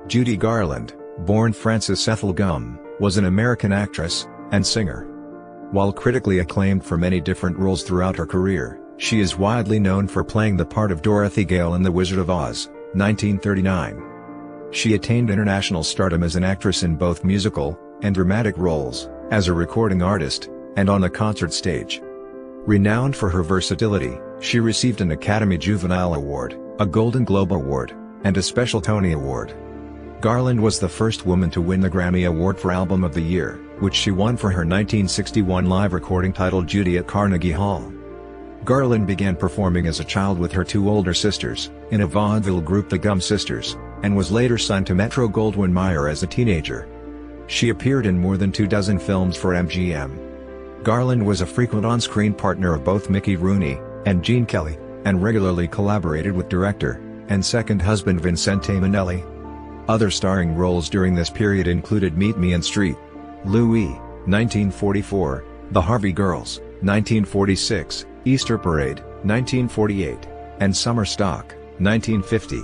Judy Garland, born Frances Ethel Gumm, was an American actress and singer. While critically acclaimed for many different roles throughout her career, she is widely known for playing the part of Dorothy Gale in The Wizard of Oz, 1939. She attained international stardom as an actress in both musical and dramatic roles, as a recording artist, and on the concert stage. Renowned for her versatility, she received an Academy Juvenile Award, a Golden Globe Award, and a special Tony Award. Garland was the first woman to win the Grammy Award for Album of the Year, which she won for her 1961 live recording titled Judy at Carnegie Hall. Garland began performing as a child with her two older sisters, in a vaudeville group the Gumm Sisters, and was later signed to Metro-Goldwyn-Mayer as a teenager. She appeared in more than 24 films for MGM. Garland was a frequent on-screen partner of both Mickey Rooney and Gene Kelly, and regularly collaborated with director and second husband Vincente Minnelli. Other starring roles during this period included Meet Me in St. Louis, 1944, The Harvey Girls, 1946, Easter Parade, 1948, and Summer Stock, 1950.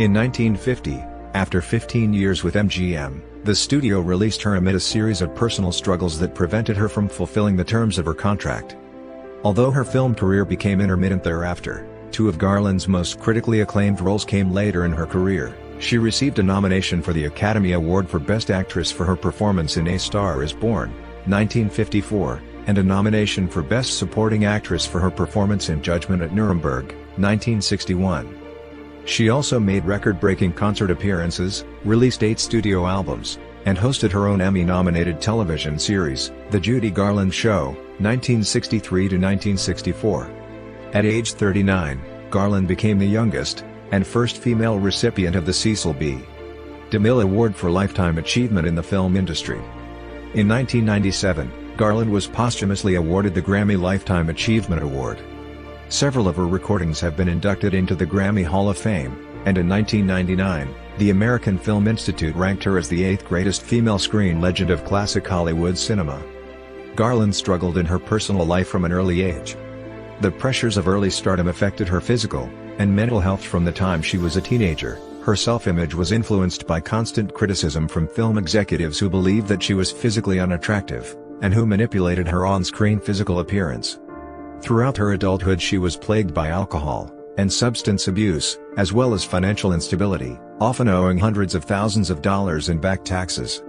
In 1950, after 15 years with MGM, the studio released her amid a series of personal struggles that prevented her from fulfilling the terms of her contract. Although her film career became intermittent thereafter, two of Garland's most critically acclaimed roles came later in her career. She received a nomination for the Academy Award for Best Actress for her performance in A Star is Born, 1954, and a nomination for Best Supporting Actress for her performance in Judgment at Nuremberg, 1961. She also made record-breaking concert appearances, released 8 studio albums, and hosted her own Emmy-nominated television series, The Judy Garland Show, 1963 to 1964. At age 39, Garland became the youngest and first female recipient of the Cecil B. DeMille Award for Lifetime Achievement in the Film Industry. In 1997, Garland was posthumously awarded the Grammy Lifetime Achievement Award. Several of her recordings have been inducted into the Grammy Hall of Fame, and in 1999, the American Film Institute ranked her as the 8th greatest female screen legend of classic Hollywood cinema. Garland struggled in her personal life from an early age. The pressures of early stardom affected her physical and mental health from the time she was a teenager. Her self-image was influenced by constant criticism from film executives who believed that she was physically unattractive, and who manipulated her on-screen physical appearance. Throughout her adulthood she was plagued by alcohol and substance abuse, as well as financial instability, often owing hundreds of thousands of dollars in back taxes.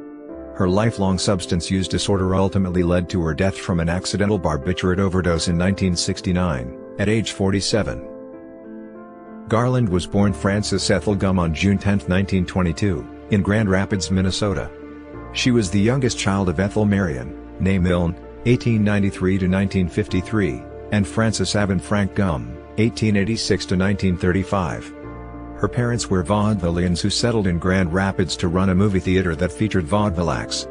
Her lifelong substance use disorder ultimately led to her death from an accidental barbiturate overdose in 1969, at age 47. Garland was born Frances Ethel Gumm on June 10, 1922, in Grand Rapids, Minnesota. She was the youngest child of Ethel Marion, née Milne, 1893 to 1953, and Francis Avon Frank Gumm, 1886 to 1935. Her parents were vaudevillians who settled in Grand Rapids to run a movie theater that featured vaudeville acts.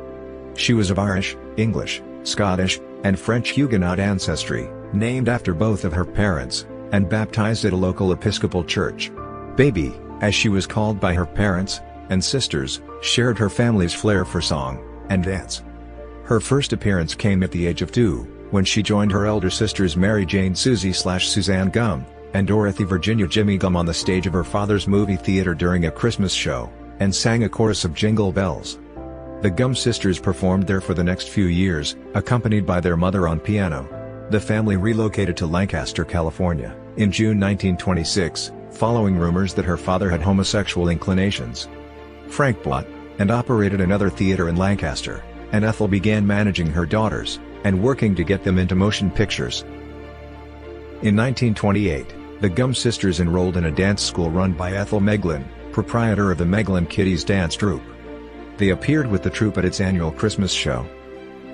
She was of Irish, English, Scottish, and French Huguenot ancestry, named after both of her parents, and baptized at a local Episcopal church. Baby, as she was called by her parents and sisters, shared her family's flair for song and dance. Her first appearance came at the age of 2, when she joined her elder sisters Mary Jane Susie/Suzanne Gumm, and Dorothy Virginia Jimmy Gumm on the stage of her father's movie theater during a Christmas show, and sang a chorus of Jingle Bells. The Gumm Sisters performed there for the next few years, accompanied by their mother on piano. The family relocated to Lancaster, California, in June 1926, following rumors that her father had homosexual inclinations. Frank bought and operated another theater in Lancaster, and Ethel began managing her daughters and working to get them into motion pictures. In 1928, the Gumm Sisters enrolled in a dance school run by Ethel Meglin, proprietor of the Meglin Kiddies dance troupe. They appeared with the troupe at its annual Christmas show.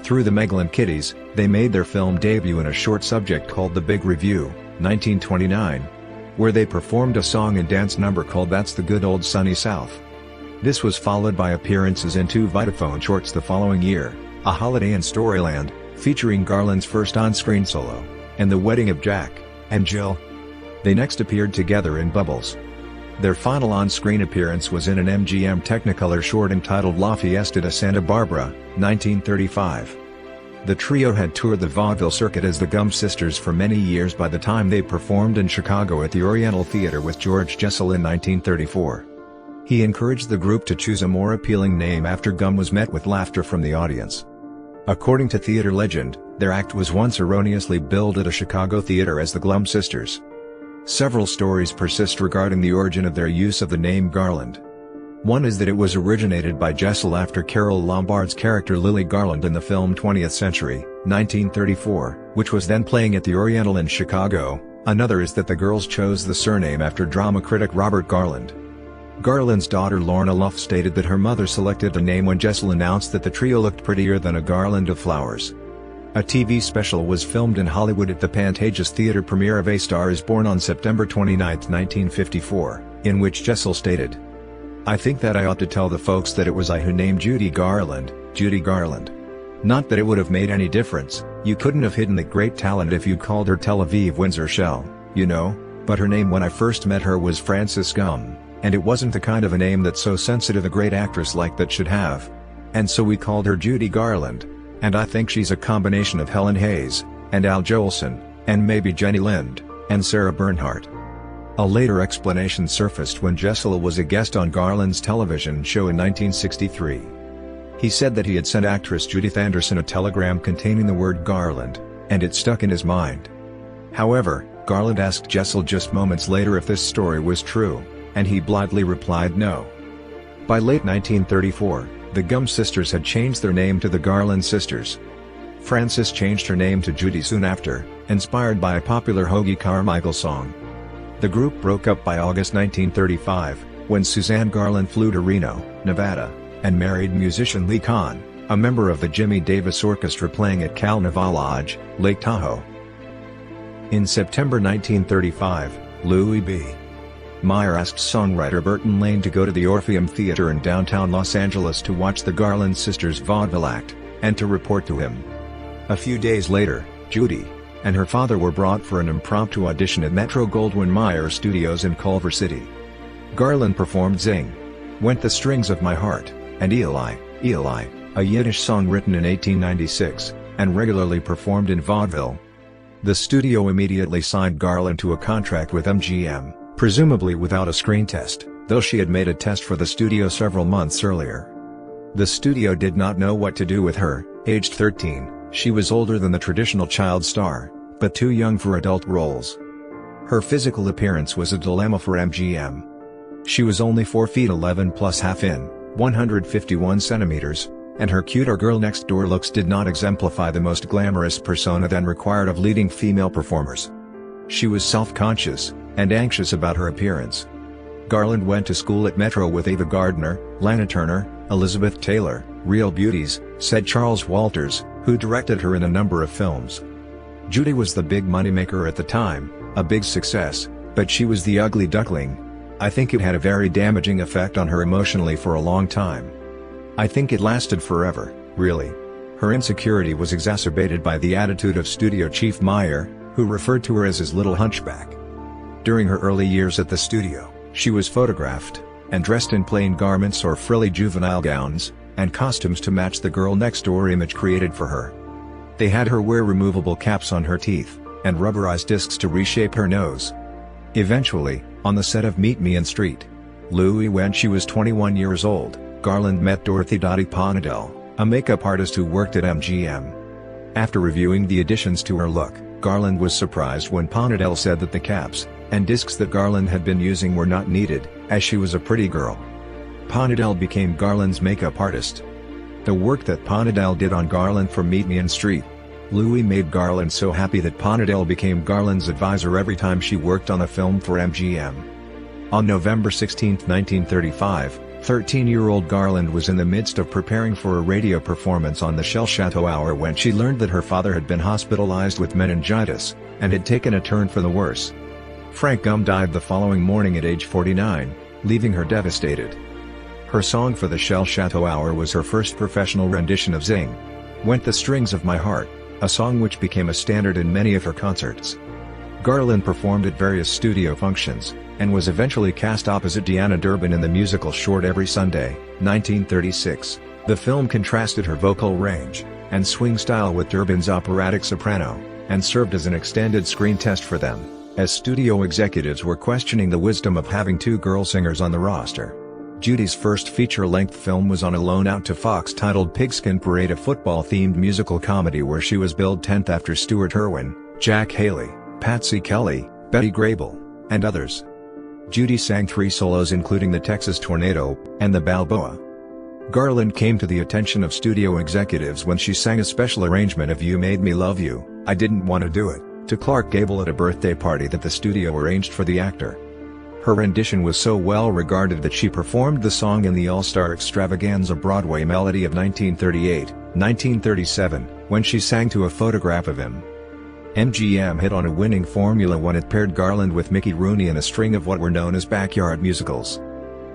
Through the Meglin Kiddies, they made their film debut in a short subject called The Big Review, 1929, where they performed a song and dance number called That's the Good Old Sunny South. This was followed by appearances in 2 Vitaphone shorts the following year, A Holiday in Storyland, featuring Garland's first on-screen solo, and The Wedding of Jack and Jill. They next appeared together in Bubbles. Their final on-screen appearance was in an MGM Technicolor short entitled La Fiesta de Santa Barbara, 1935. The trio had toured the vaudeville circuit as the Gumm Sisters for many years by the time they performed in Chicago at the Oriental Theater with George Jessel in 1934. He encouraged the group to choose a more appealing name after Gumm was met with laughter from the audience. According to theater legend, their act was once erroneously billed at a Chicago theater as the Gumm Sisters. Several stories persist regarding the origin of their use of the name Garland. One is that it was originated by Jessel after Carole Lombard's character Lily Garland in the film 20th Century, 1934, which was then playing at the Oriental in Chicago. Another is that the girls chose the surname after drama critic Robert Garland. Garland's daughter Lorna Luff stated that her mother selected the name when Jessel announced that the trio looked prettier than a garland of flowers. A TV special was filmed in Hollywood at the Pantages Theater premiere of A Star is Born on September 29, 1954, in which Jessel stated, "I think that I ought to tell the folks that it was I who named Judy Garland, Judy Garland. Not that it would have made any difference, you couldn't have hidden that great talent if you called her Tel Aviv Windsor Shell, you know, but her name when I first met her was Frances Gumm, and it wasn't the kind of a name that so sensitive a great actress like that should have. And so we called her Judy Garland, and I think she's a combination of Helen Hayes, and Al Jolson, and maybe Jenny Lind, and Sarah Bernhardt." A later explanation surfaced when Jessel was a guest on Garland's television show in 1963. He said that he had sent actress Judith Anderson a telegram containing the word Garland, and it stuck in his mind. However, Garland asked Jessel just moments later if this story was true, and he blithely replied no. By late 1934, the Gumm Sisters had changed their name to the Garland Sisters. Frances changed her name to Judy soon after, inspired by a popular Hoagie Carmichael song. The group broke up by August 1935, when Suzanne Garland flew to Reno, Nevada, and married musician Lee Kahn, a member of the Jimmy Davis Orchestra playing at Cal Naval Lodge, Lake Tahoe. In September 1935, Louis B. Mayer asked songwriter Burton Lane to go to the Orpheum Theater in downtown Los Angeles to watch the Garland Sisters vaudeville act, and to report to him. A few days later, Judy and her father were brought for an impromptu audition at Metro-Goldwyn-Mayer Studios in Culver City. Garland performed Zing, Went the Strings of My Heart, and Eli, Eli, a Yiddish song written in 1896, and regularly performed in vaudeville. The studio immediately signed Garland to a contract with MGM, presumably without a screen test, though she had made a test for the studio several months earlier. The studio did not know what to do with her. Aged 13, she was older than the traditional child star, but too young for adult roles. Her physical appearance was a dilemma for MGM. She was only 4 feet 11 plus half in, 151 centimeters, and her cute or girl next door looks did not exemplify the most glamorous persona then required of leading female performers. She was self-conscious and anxious about her appearance. Garland went to school at Metro with Ava Gardner, Lana Turner, Elizabeth Taylor, real beauties, said Charles Walters, who directed her in a number of films. Judy was the big moneymaker at the time, a big success, but she was the ugly duckling. I think it had a very damaging effect on her emotionally for a long time. I think it lasted forever, really. Her insecurity was exacerbated by the attitude of studio chief Mayer, who referred to her as his little hunchback. During her early years at the studio, she was photographed and dressed in plain garments or frilly juvenile gowns, and costumes to match the girl next door image created for her. They had her wear removable caps on her teeth, and rubberized discs to reshape her nose. Eventually, on the set of Meet Me in St. Louis when she was 21 years old, Garland met Dorothy "Dottie" Ponadell, a makeup artist who worked at MGM. After reviewing the additions to her look, Garland was surprised when Ponadell said that the caps and discs that Garland had been using were not needed, as she was a pretty girl. Ponadell became Garland's makeup artist. The work that Ponadell did on Garland for Meet Me in St. Louis made Garland so happy that Ponadell became Garland's advisor every time she worked on a film for MGM. On November 16, 1935, 13-year-old Garland was in the midst of preparing for a radio performance on the Shell Chateau Hour when she learned that her father had been hospitalized with meningitis, and had taken a turn for the worse. Frank Gumm died the following morning at age 49, leaving her devastated. Her song for the Shell Chateau Hour was her first professional rendition of Zing, Went the Strings of My Heart, a song which became a standard in many of her concerts. Garland performed at various studio functions, and was eventually cast opposite Deanna Durbin in the musical short Every Sunday, 1936. The film contrasted her vocal range and swing style with Durbin's operatic soprano, and served as an extended screen test for them, as studio executives were questioning the wisdom of having two girl singers on the roster. Judy's first feature-length film was on a loan out to Fox titled Pigskin Parade, a football-themed musical comedy where she was billed 10th after Stuart Irwin, Jack Haley, Patsy Kelly, Betty Grable, and others. Judy sang 3 solos including the Texas Tornado and the Balboa. Garland came to the attention of studio executives when she sang a special arrangement of You Made Me Love You, I Didn't Want to Do It, to Clark Gable at a birthday party that the studio arranged for the actor. Her rendition was so well regarded that she performed the song in the All-Star Extravaganza Broadway Melody of 1938-1937, when she sang to a photograph of him. MGM hit on a winning formula when it paired Garland with Mickey Rooney in a string of what were known as backyard musicals.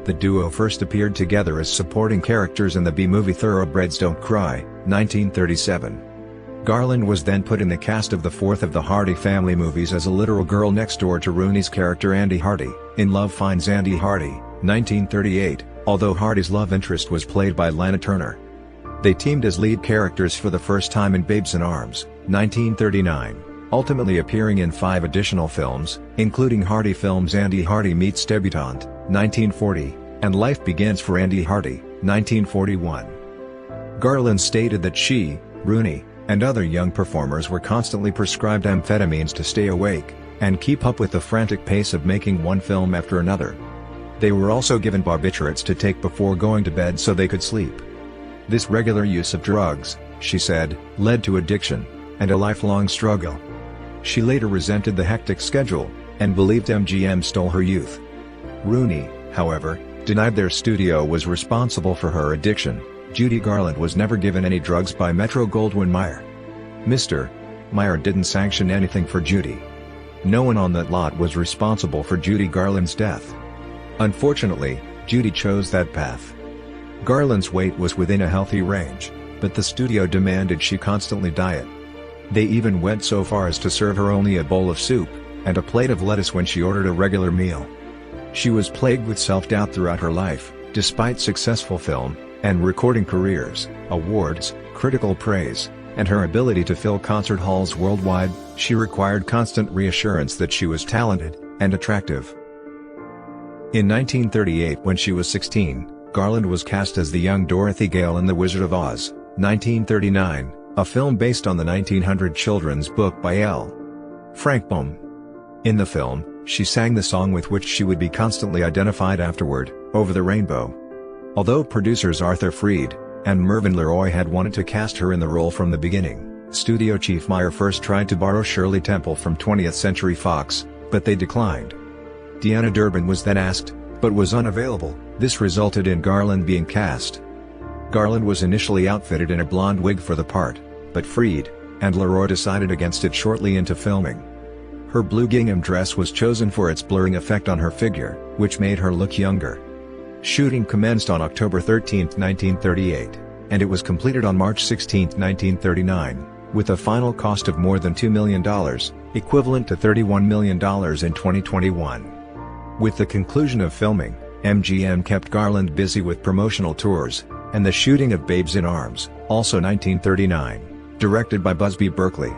The duo first appeared together as supporting characters in the B-movie Thoroughbreds Don't Cry, 1937. Garland was then put in the cast of the fourth of the Hardy family movies as a literal girl next door to Rooney's character Andy Hardy, in Love Finds Andy Hardy, 1938, although Hardy's love interest was played by Lana Turner. They teamed as lead characters for the first time in Babes in Arms, 1939, ultimately appearing in 5 additional films, including Hardy Films' Andy Hardy Meets Debutante, 1940, and Life Begins for Andy Hardy, 1941. Garland stated that she, Rooney, and other young performers were constantly prescribed amphetamines to stay awake, and keep up with the frantic pace of making one film after another. They were also given barbiturates to take before going to bed so they could sleep. This regular use of drugs, she said, led to addiction, and a lifelong struggle. She later resented the hectic schedule, and believed MGM stole her youth. Rooney, however, denied their studio was responsible for her addiction. Judy Garland was never given any drugs by Metro-Goldwyn-Mayer. Mr. Meyer didn't sanction anything for Judy. No one on that lot was responsible for Judy Garland's death. Unfortunately, Judy chose that path. Garland's weight was within a healthy range, but the studio demanded she constantly diet. They even went so far as to serve her only a bowl of soup, and a plate of lettuce when she ordered a regular meal. She was plagued with self-doubt throughout her life, despite successful film and recording careers, awards, critical praise, and her ability to fill concert halls worldwide. She required constant reassurance that she was talented and attractive. In 1938, when she was 16, Garland was cast as the young Dorothy Gale in The Wizard of Oz, 1939, a film based on the 1900 children's book by L. Frank Baum. In the film, she sang the song with which she would be constantly identified afterward, Over the Rainbow. Although producers Arthur Freed and Mervyn LeRoy had wanted to cast her in the role from the beginning, studio chief Meyer first tried to borrow Shirley Temple from 20th Century Fox, but they declined. Deanna Durbin was then asked, but was unavailable. This resulted in Garland being cast. Garland was initially outfitted in a blonde wig for the part, but Freed and LeRoy decided against it shortly into filming. Her blue gingham dress was chosen for its blurring effect on her figure, which made her look younger. Shooting commenced on October 13, 1938, and it was completed on March 16, 1939, with a final cost of more than $2 million, equivalent to $31 million in 2021. With the conclusion of filming, MGM kept Garland busy with promotional tours, and the shooting of Babes in Arms, also 1939, directed by Busby Berkeley.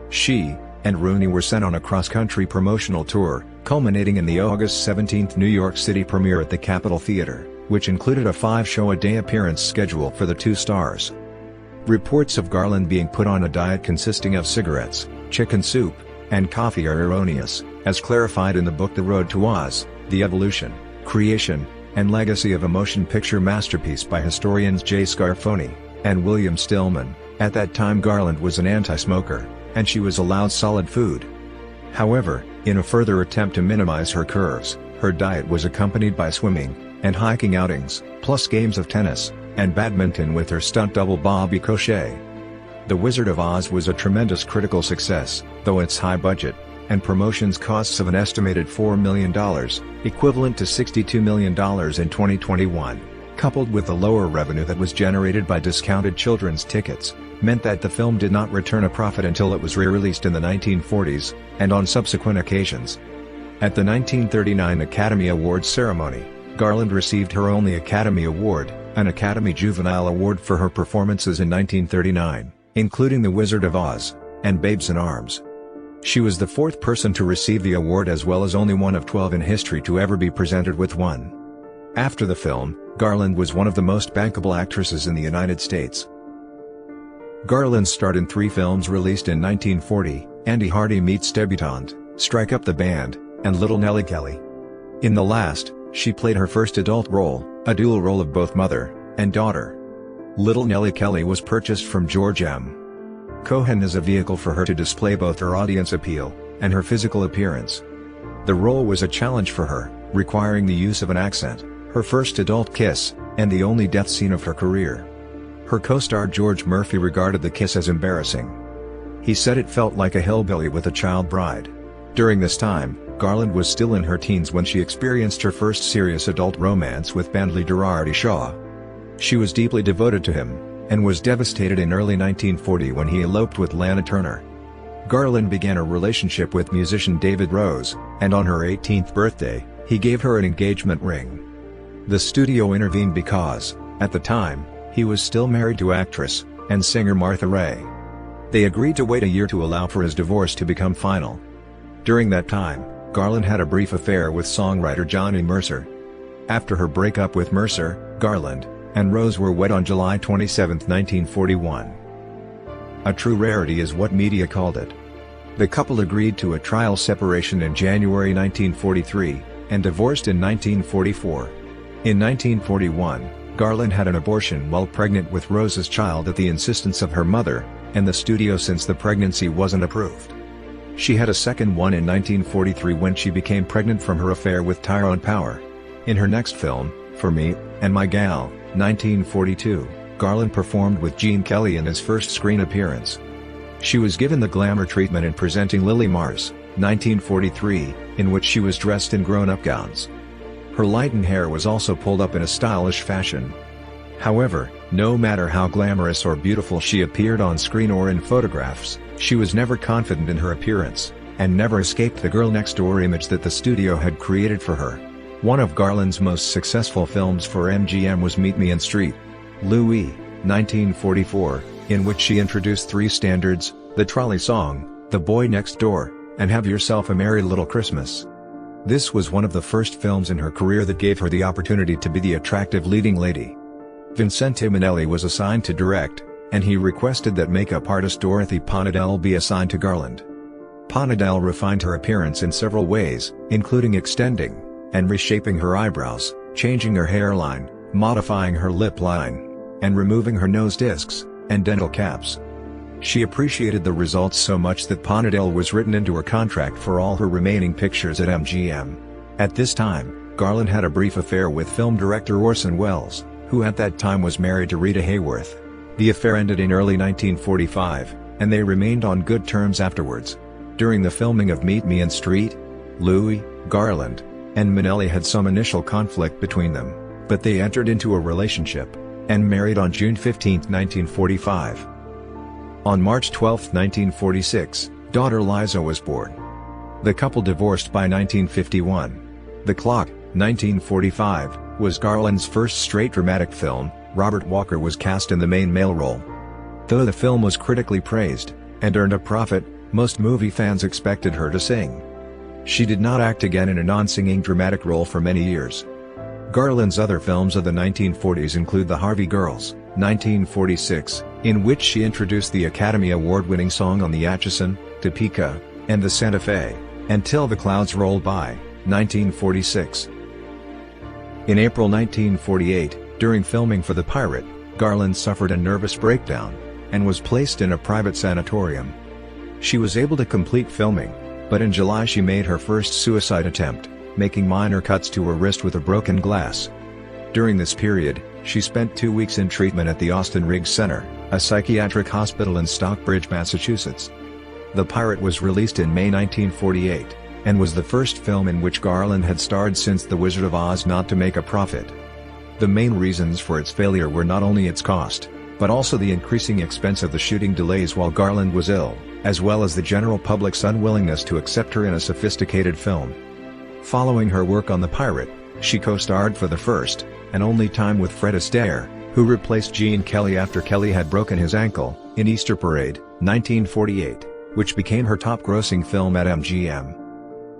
She and Rooney were sent on a cross-country promotional tour, culminating in the August 17 New York City premiere at the Capitol Theater, which included a 5-show-a-day appearance schedule for the two stars. Reports of Garland being put on a diet consisting of cigarettes, chicken soup, and coffee are erroneous, as clarified in the book The Road to Oz, The Evolution, Creation, and Legacy of a Motion Picture Masterpiece by historians J. Scarfoni and William Stillman. At that time Garland was an anti-smoker, and she was allowed solid food. However, in a further attempt to minimize her curves, her diet was accompanied by swimming and hiking outings, plus games of tennis and badminton with her stunt double Bobby Cochet. The Wizard of Oz was a tremendous critical success, though its high budget and promotions costs of an estimated $4 million, equivalent to $62 million in 2021, coupled with the lower revenue that was generated by discounted children's tickets, meant that the film did not return a profit until it was re-released in the 1940s, and on subsequent occasions. At the 1939 Academy Awards ceremony, Garland received her only Academy Award, an Academy Juvenile Award for her performances in 1939, including The Wizard of Oz and Babes in Arms. She was the fourth person to receive the award as well as only one of 12 in history to ever be presented with one. After the film, Garland was one of the most bankable actresses in the United States. Garland starred in 3 films released in 1940, Andy Hardy Meets Debutante, Strike Up the Band, and Little Nellie Kelly. In the last, she played her first adult role, a dual role of both mother and daughter. Little Nellie Kelly was purchased from George M. Cohan as a vehicle for her to display both her audience appeal and her physical appearance. The role was a challenge for her, requiring the use of an accent, her first adult kiss, and the only death scene of her career. Her co-star George Murphy regarded the kiss as embarrassing. He said it felt like a hillbilly with a child bride. During this time, Garland was still in her teens when she experienced her first serious adult romance with Bandly Girardi Shaw. She was deeply devoted to him, and was devastated in early 1940 when he eloped with Lana Turner. Garland began a relationship with musician David Rose, and on her 18th birthday, he gave her an engagement ring. The studio intervened because, at the time, he was still married to actress and singer Martha Raye. They agreed to wait a year to allow for his divorce to become final. During that time, Garland had a brief affair with songwriter Johnny Mercer. After her breakup with Mercer, Garland and Rose were wed on July 27, 1941. A true rarity is what media called it. The couple agreed to a trial separation in January 1943, and divorced in 1944. In 1941, Garland had an abortion while pregnant with Rose's child at the insistence of her mother, and the studio since the pregnancy wasn't approved. She had a second one in 1943 when she became pregnant from her affair with Tyrone Power. In her next film, For Me and My Gal, 1942, Garland performed with Gene Kelly in his first screen appearance. She was given the glamour treatment in Presenting Lily Mars, 1943, in which she was dressed in grown-up gowns. Her lightened hair was also pulled up in a stylish fashion. However, no matter how glamorous or beautiful she appeared on screen or in photographs, she was never confident in her appearance, and never escaped the girl-next-door image that the studio had created for her. One of Garland's most successful films for MGM was Meet Me in St. Louis, 1944, in which she introduced 3 standards, The Trolley Song, The Boy Next Door, and Have Yourself a Merry Little Christmas. This was one of the first films in her career that gave her the opportunity to be the attractive leading lady. Vincente Minnelli was assigned to direct, and he requested that makeup artist Dorothy Ponadell be assigned to Garland. Ponadell refined her appearance in several ways, including extending and reshaping her eyebrows, changing her hairline, modifying her lip line, and removing her nose discs and dental caps. She appreciated the results so much that Ponadell was written into her contract for all her remaining pictures at MGM. At this time, Garland had a brief affair with film director Orson Welles, who at that time was married to Rita Hayworth. The affair ended in early 1945, and they remained on good terms afterwards. During the filming of Meet Me in St. Louis, Garland and Minnelli had some initial conflict between them, but they entered into a relationship and married on June 15, 1945. On March 12, 1946, daughter Liza was born. The couple divorced by 1951. The Clock, 1945, was Garland's first straight dramatic film. Robert Walker was cast in the main male role. Though the film was critically praised and earned a profit, most movie fans expected her to sing. She did not act again in a non-singing dramatic role for many years. Garland's other films of the 1940s include The Harvey Girls, 1946, in which she introduced the Academy Award-winning song on the Atchison, Topeka, and the Santa Fe, Until the Clouds Roll By, 1946. In April 1948, during filming for The Pirate, Garland suffered a nervous breakdown, and was placed in a private sanatorium. She was able to complete filming, but in July she made her first suicide attempt, making minor cuts to her wrist with a broken glass. During this period, she spent 2 weeks in treatment at the Austin Riggs Center, a psychiatric hospital in Stockbridge, Massachusetts. The Pirate was released in May 1948, and was the first film in which Garland had starred since The Wizard of Oz not to make a profit. The main reasons for its failure were not only its cost, but also the increasing expense of the shooting delays while Garland was ill, as well as the general public's unwillingness to accept her in a sophisticated film. Following her work on The Pirate, she co-starred for the first and only time with Fred Astaire, who replaced Gene Kelly after Kelly had broken his ankle, in Easter Parade, 1948, which became her top-grossing film at MGM.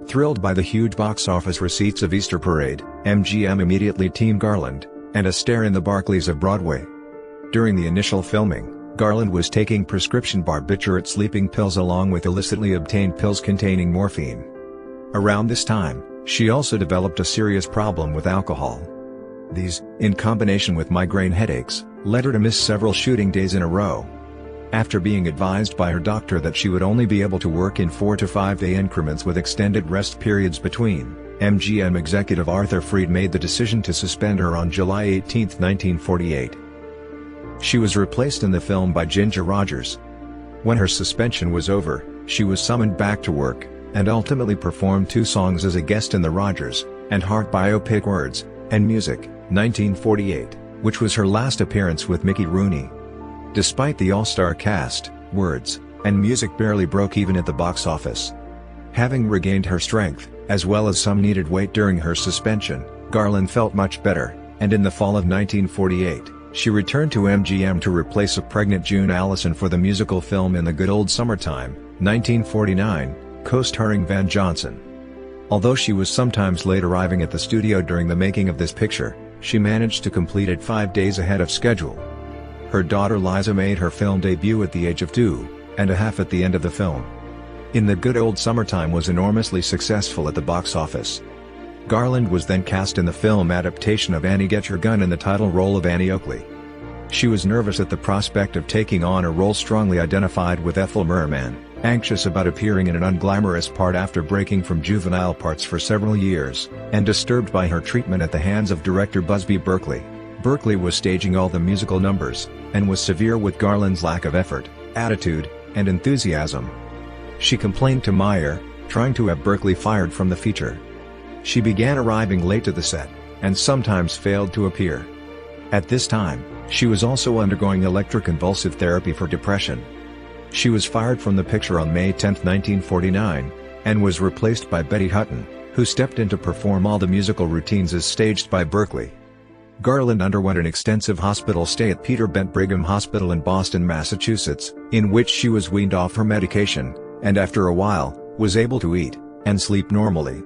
Thrilled by the huge box office receipts of Easter Parade, MGM immediately teamed Garland and Astaire in the Barclays of Broadway. During the initial filming, Garland was taking prescription barbiturate sleeping pills along with illicitly obtained pills containing morphine. Around this time, she also developed a serious problem with alcohol. These, in combination with migraine headaches, led her to miss several shooting days in a row. After being advised by her doctor that she would only be able to work in 4 to 5 day increments with extended rest periods between, MGM executive Arthur Freed made the decision to suspend her on July 18, 1948. She was replaced in the film by Ginger Rogers. When her suspension was over, she was summoned back to work, and ultimately performed 2 songs as a guest in the Rogers and Hart biopic Words and Music, 1948, which was her last appearance with Mickey Rooney. Despite the all-star cast, Words and Music barely broke even at the box office. Having regained her strength, as well as some needed weight during her suspension, Garland felt much better, and in the fall of 1948, she returned to MGM to replace a pregnant June Allison for the musical film In the Good Old Summertime, 1949, co-starring Van Johnson. Although she was sometimes late arriving at the studio during the making of this picture, she managed to complete it 5 days ahead of schedule. Her daughter Liza made her film debut at the age of 2.5 at the end of the film. In the Good Old Summertime was enormously successful at the box office. Garland was then cast in the film adaptation of Annie Get Your Gun in the title role of Annie Oakley. She was nervous at the prospect of taking on a role strongly identified with Ethel Merman, anxious about appearing in an unglamorous part after breaking from juvenile parts for several years, and disturbed by her treatment at the hands of director Busby Berkeley. Berkeley was staging all the musical numbers, and was severe with Garland's lack of effort, attitude, and enthusiasm. She complained to Meyer, trying to have Berkeley fired from the feature. She began arriving late to the set, and sometimes failed to appear. At this time, she was also undergoing electroconvulsive therapy for depression. She was fired from the picture on May 10, 1949, and was replaced by Betty Hutton, who stepped in to perform all the musical routines as staged by Berkeley. Garland underwent an extensive hospital stay at Peter Bent Brigham Hospital in Boston, Massachusetts, in which she was weaned off her medication, and after a while, was able to eat and sleep normally.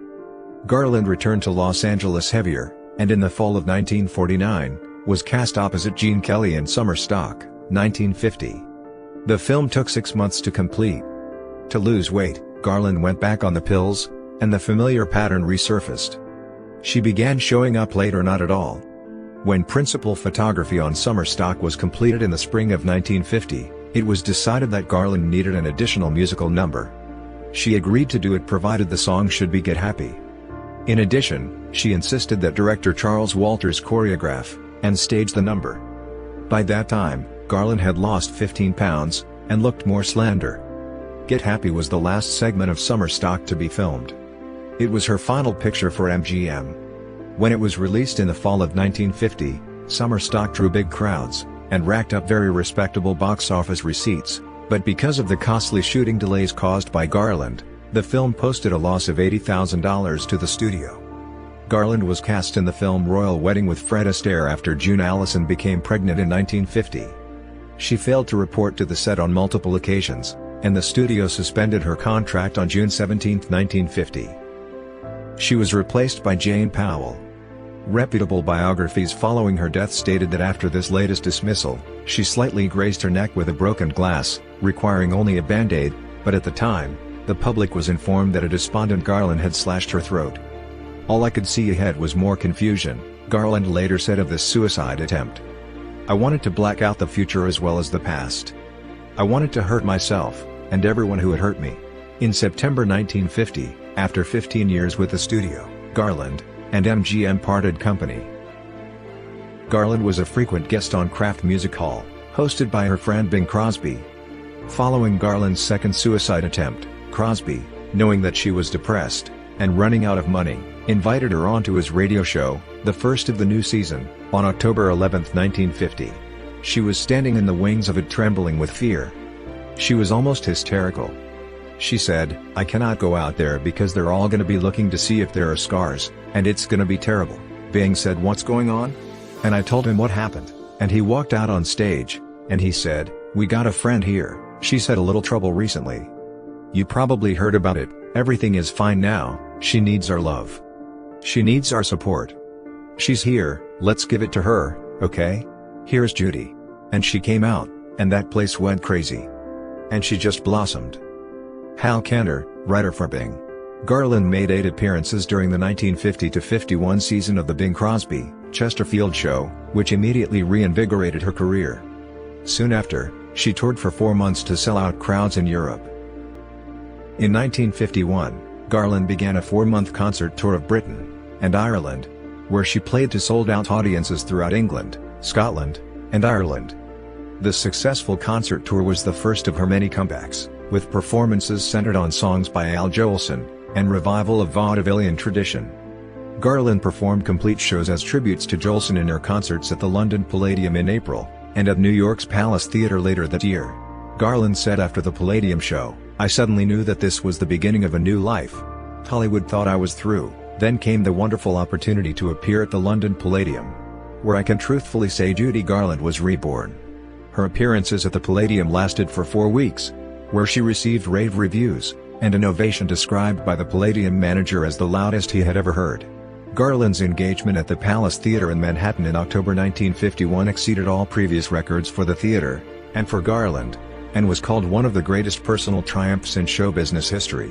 Garland returned to Los Angeles heavier, and in the fall of 1949, was cast opposite Gene Kelly in Summer Stock, 1950. The film took 6 months to complete. To lose weight, Garland went back on the pills, and the familiar pattern resurfaced. She began showing up late or not at all. When principal photography on Summer Stock was completed in the spring of 1950, it was decided that Garland needed an additional musical number. She agreed to do it provided the song should be Get Happy. In addition, she insisted that director Charles Walters choreograph and stage the number. By that time, Garland had lost 15 pounds, and looked more slender. Get Happy was the last segment of Summer Stock to be filmed. It was her final picture for MGM. When it was released in the fall of 1950, Summer Stock drew big crowds, and racked up very respectable box office receipts, but because of the costly shooting delays caused by Garland, the film posted a loss of $80,000 to the studio. Garland was cast in the film Royal Wedding with Fred Astaire after June Allison became pregnant in 1950. She failed to report to the set on multiple occasions, and the studio suspended her contract on June 17, 1950. She was replaced by Jane Powell. Reputable biographies following her death stated that after this latest dismissal, she slightly grazed her neck with a broken glass, requiring only a band-aid, but at the time, the public was informed that a despondent Garland had slashed her throat. All I could see ahead was more confusion, Garland later said of this suicide attempt. I wanted to black out the future as well as the past. I wanted to hurt myself, and everyone who had hurt me. In September 1950, after 15 years with the studio, Garland and MGM parted company. Garland was a frequent guest on Kraft Music Hall, hosted by her friend Bing Crosby. Following Garland's second suicide attempt, Crosby, knowing that she was depressed and running out of money, invited her onto his radio show, the first of the new season, on October 11, 1950. She was standing in the wings of it trembling with fear. She was almost hysterical. She said, "I cannot go out there because they're all gonna be looking to see if there are scars, and it's gonna be terrible." Bing said, "What's going on?" And I told him what happened, and he walked out on stage, and he said, "We got a friend here, she said a little trouble recently. You probably heard about it, everything is fine now, She needs our love. She needs our support. She's here, let's give it to her, okay? Here's Judy. And she came out, and that place went crazy. And she just blossomed. Hal Kanter, writer for Bing. Garland made 8 appearances during the 1950-51 season of the Bing Crosby, Chesterfield Show, which immediately reinvigorated her career. Soon after, she toured for 4 months to sell out crowds in Europe. In 1951, Garland began a 4-month concert tour of Britain and Ireland, where she played to sold-out audiences throughout England, Scotland, and Ireland. The successful concert tour was the first of her many comebacks, with performances centered on songs by Al Jolson, and revival of vaudevillian tradition. Garland performed complete shows as tributes to Jolson in her concerts at the London Palladium in April, and at New York's Palace Theatre later that year. Garland said after the Palladium show, "I suddenly knew that this was the beginning of a new life. Hollywood thought I was through, then came the wonderful opportunity to appear at the London Palladium, where I can truthfully say Judy Garland was reborn." Her appearances at the Palladium lasted for 4 weeks, where she received rave reviews, and an ovation described by the Palladium manager as the loudest he had ever heard. Garland's engagement at the Palace Theatre in Manhattan in October 1951 exceeded all previous records for the theater, and for Garland, and was called one of the greatest personal triumphs in show business history.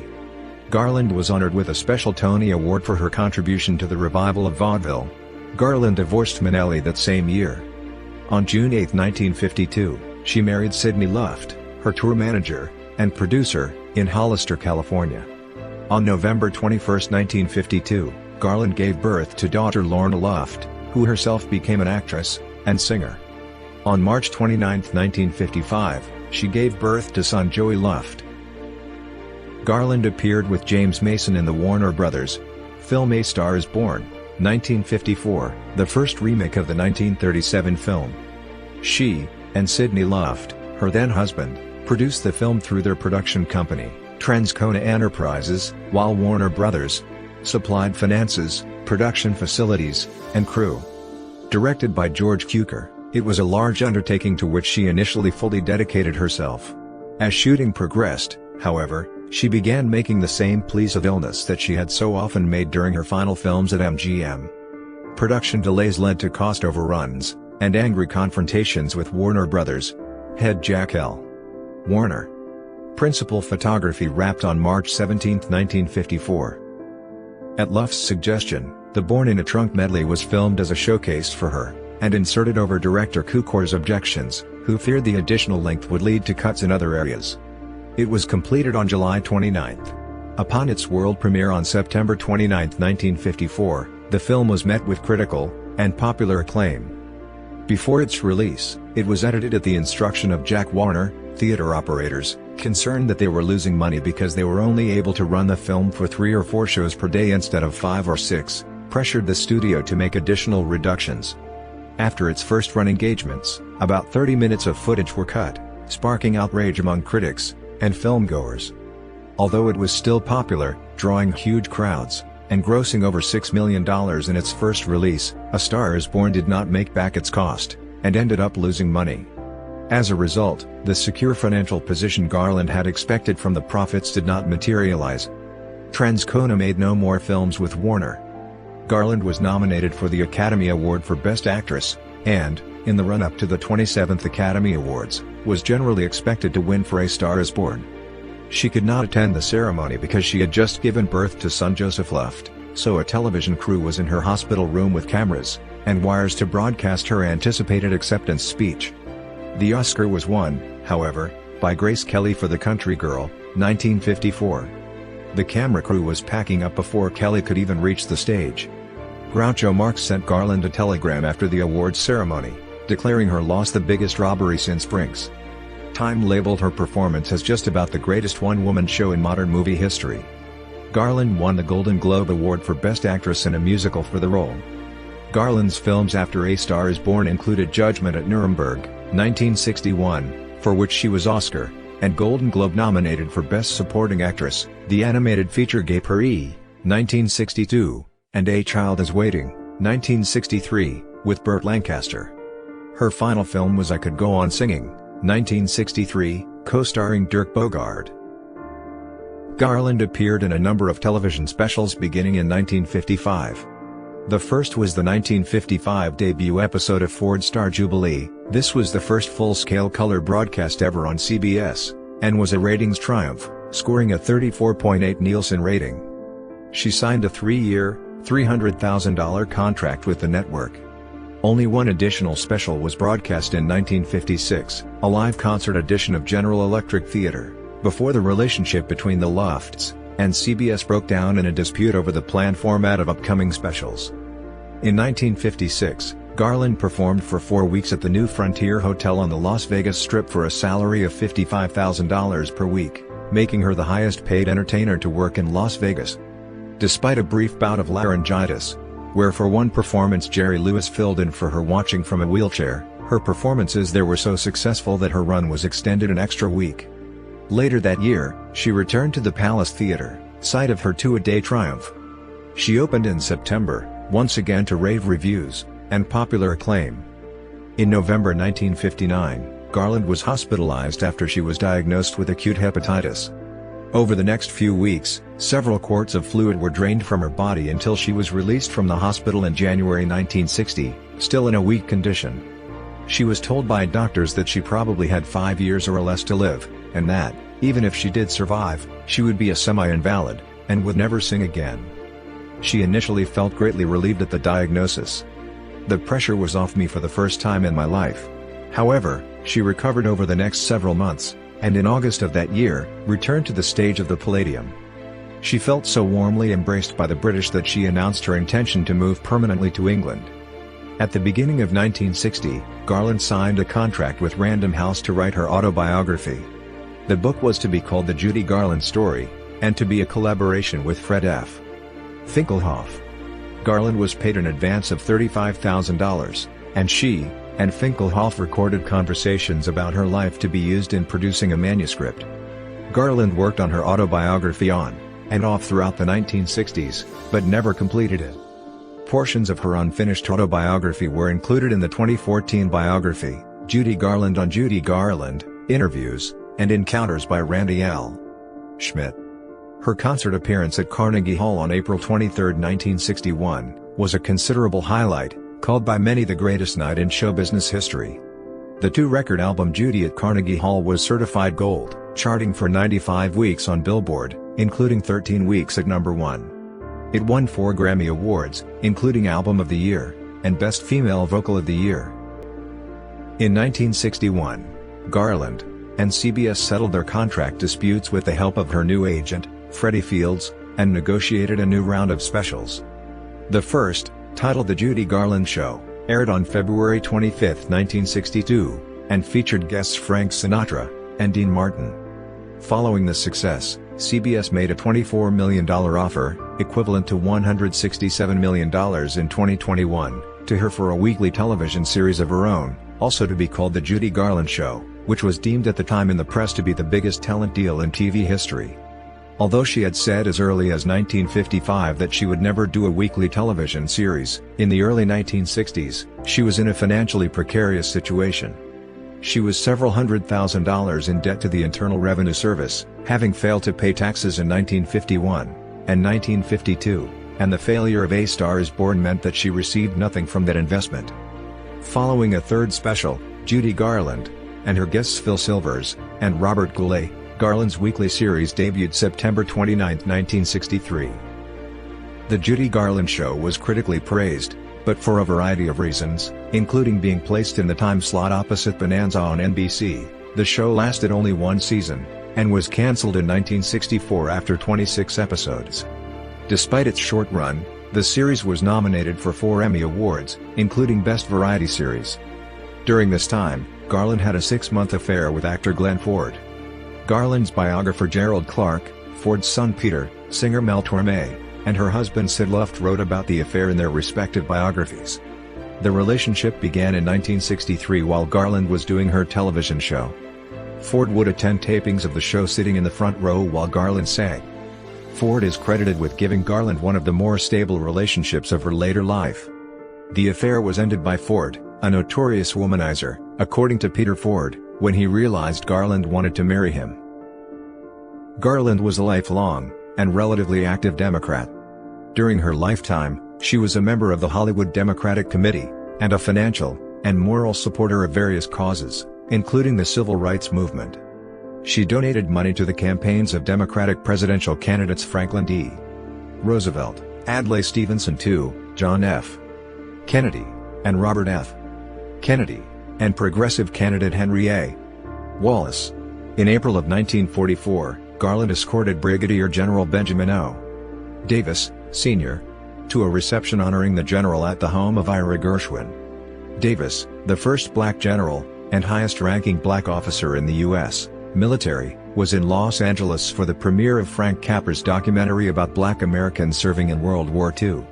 Garland was honored with a special Tony Award for her contribution to the revival of vaudeville. Garland divorced Minnelli that same year. On June 8, 1952, she married Sidney Luft, her tour manager and producer, in Hollister, California. On November 21, 1952, Garland gave birth to daughter Lorna Luft, who herself became an actress and singer. On March 29, 1955, she gave birth to son Joey Luft. Garland appeared with James Mason in the Warner Brothers film A Star is Born, 1954, the first remake of the 1937 film. She, and Sidney Luft, her then husband, produced the film through their production company, Transcona Enterprises, while Warner Brothers supplied finances, production facilities, and crew. Directed by George Cukor, it was a large undertaking to which she initially fully dedicated herself. As shooting progressed, however, she began making the same pleas of illness that she had so often made during her final films at MGM. Production delays led to cost overruns, and angry confrontations with Warner Brothers head Jack L. Warner. Principal photography wrapped on March 17, 1954. At Luft's suggestion, the Born in a Trunk medley was filmed as a showcase for her, and inserted over director Cukor's objections, who feared the additional length would lead to cuts in other areas. It was completed on July 29. Upon its world premiere on September 29, 1954, the film was met with critical and popular acclaim. Before its release, it was edited at the instruction of Jack Warner. Theater operators, concerned that they were losing money because they were only able to run the film for 3 or 4 shows per day instead of 5 or 6, pressured the studio to make additional reductions. After its first run engagements, about 30 minutes of footage were cut, sparking outrage among critics and filmgoers. Although it was still popular, drawing huge crowds, and grossing over $6 million in its first release, A Star is Born did not make back its cost, and ended up losing money. As a result, the secure financial position Garland had expected from the profits did not materialize. Transcona made no more films with Warner. Garland was nominated for the Academy Award for Best Actress, and, in the run-up to the 27th Academy Awards, was generally expected to win for A Star is Born. She could not attend the ceremony because she had just given birth to son Joseph Luft, so a television crew was in her hospital room with cameras and wires to broadcast her anticipated acceptance speech. The Oscar was won, however, by Grace Kelly for The Country Girl, 1954. The camera crew was packing up before Kelly could even reach the stage. Groucho Marx sent Garland a telegram after the awards ceremony, declaring her loss the biggest robbery since Brinks. Time labeled her performance as just about the greatest one-woman show in modern movie history. Garland won the Golden Globe Award for Best Actress in a Musical for the role. Garland's films after A Star is Born included Judgment at Nuremberg, 1961, for which she was Oscar and Golden Globe nominated for Best Supporting Actress. The animated feature Gay Paris, 1962, and A Child is Waiting, 1963, with Burt Lancaster. Her final film was I Could Go On Singing, 1963, co-starring Dirk Bogarde. Garland appeared in a number of television specials beginning in 1955. The first was the 1955 debut episode of Ford Star Jubilee. This was the first full-scale color broadcast ever on CBS, and was a ratings triumph, scoring a 34.8 Nielsen rating. She signed a 3-year, $300,000 contract with the network. Only one additional special was broadcast in 1956, a live concert edition of General Electric Theater, before the relationship between the Lofts and CBS broke down in a dispute over the planned format of upcoming specials. In 1956, Garland performed for 4 weeks at the New Frontier Hotel on the Las Vegas Strip for a salary of $55,000 per week, making her the highest-paid entertainer to work in Las Vegas. Despite a brief bout of laryngitis, where for one performance Jerry Lewis filled in for her watching from a wheelchair, her performances there were so successful that her run was extended an extra week. Later that year, she returned to the Palace Theater, site of her two-a-day triumph. She opened in September, once again to rave reviews and popular acclaim. In November 1959, Garland was hospitalized after she was diagnosed with acute hepatitis. Over the next few weeks, several quarts of fluid were drained from her body until she was released from the hospital in January 1960, still in a weak condition. She was told by doctors that she probably had 5 years or less to live, and that, even if she did survive, she would be a semi-invalid, and would never sing again. She initially felt greatly relieved at the diagnosis. "The pressure was off me for the first time in my life." However, she recovered over the next several months, and in August of that year, returned to the stage of the Palladium. She felt so warmly embraced by the British that she announced her intention to move permanently to England. At the beginning of 1960, Garland signed a contract with Random House to write her autobiography. The book was to be called The Judy Garland Story, and to be a collaboration with Fred F. Finkelhoff. Garland was paid an advance of $35,000, and she and Finkelhoff recorded conversations about her life to be used in producing a manuscript. Garland worked on her autobiography on and off throughout the 1960s, but never completed it. Portions of her unfinished autobiography were included in the 2014 biography, Judy Garland on Judy Garland, Interviews and Encounters by Randy L. Schmidt. Her concert appearance at Carnegie Hall on April 23, 1961, was a considerable highlight, called by many the greatest night in show business history. The two-record album Judy at Carnegie Hall was certified gold, charting for 95 weeks on Billboard, including 13 weeks at #1. It won 4 Grammy Awards, including Album of the Year, and Best Female Vocal of the Year. In 1961, Garland and CBS settled their contract disputes with the help of her new agent, Freddie Fields, and negotiated a new round of specials. The first, titled The Judy Garland Show, aired on February 25, 1962, and featured guests Frank Sinatra and Dean Martin. Following the success, CBS made a $24 million offer, equivalent to $167 million in 2021, to her for a weekly television series of her own, also to be called The Judy Garland Show, which was deemed at the time in the press to be the biggest talent deal in TV history. Although she had said as early as 1955 that she would never do a weekly television series, in the early 1960s, she was in a financially precarious situation. She was several $100,000 in debt to the Internal Revenue Service, having failed to pay taxes in 1951 and 1952, and the failure of A Star Is Born meant that she received nothing from that investment. Following a third special, Judy Garland, and her guests Phil Silvers and Robert Goulet, Garland's weekly series debuted September 29, 1963. The Judy Garland Show was critically praised, but for a variety of reasons, including being placed in the time slot opposite Bonanza on NBC, the show lasted only one season, and was cancelled in 1964 after 26 episodes. Despite its short run, the series was nominated for 4 Emmy Awards, including Best Variety Series. During this time, Garland had a 6-month affair with actor Glenn Ford. Garland's biographer Gerald Clark, Ford's son Peter, singer Mel Torme, and her husband Sid Luft wrote about the affair in their respective biographies. The relationship began in 1963 while Garland was doing her television show. Ford would attend tapings of the show sitting in the front row while Garland sang. Ford is credited with giving Garland one of the more stable relationships of her later life. The affair was ended by Ford, a notorious womanizer, according to Peter Ford, when he realized Garland wanted to marry him. Garland was a lifelong, and relatively active Democrat. During her lifetime, she was a member of the Hollywood Democratic Committee, and a financial and moral supporter of various causes, including the civil rights movement. She donated money to the campaigns of Democratic presidential candidates Franklin D. Roosevelt, Adlai Stevenson II, John F. Kennedy, and Robert F. Kennedy, and progressive candidate Henry A. Wallace. In April of 1944, Garland escorted Brigadier General Benjamin O. Davis, Sr., to a reception honoring the general at the home of Ira Gershwin. Davis, the first black general, and highest-ranking black officer in the U.S. military, was in Los Angeles for the premiere of Frank Capra's documentary about black Americans serving in World War II.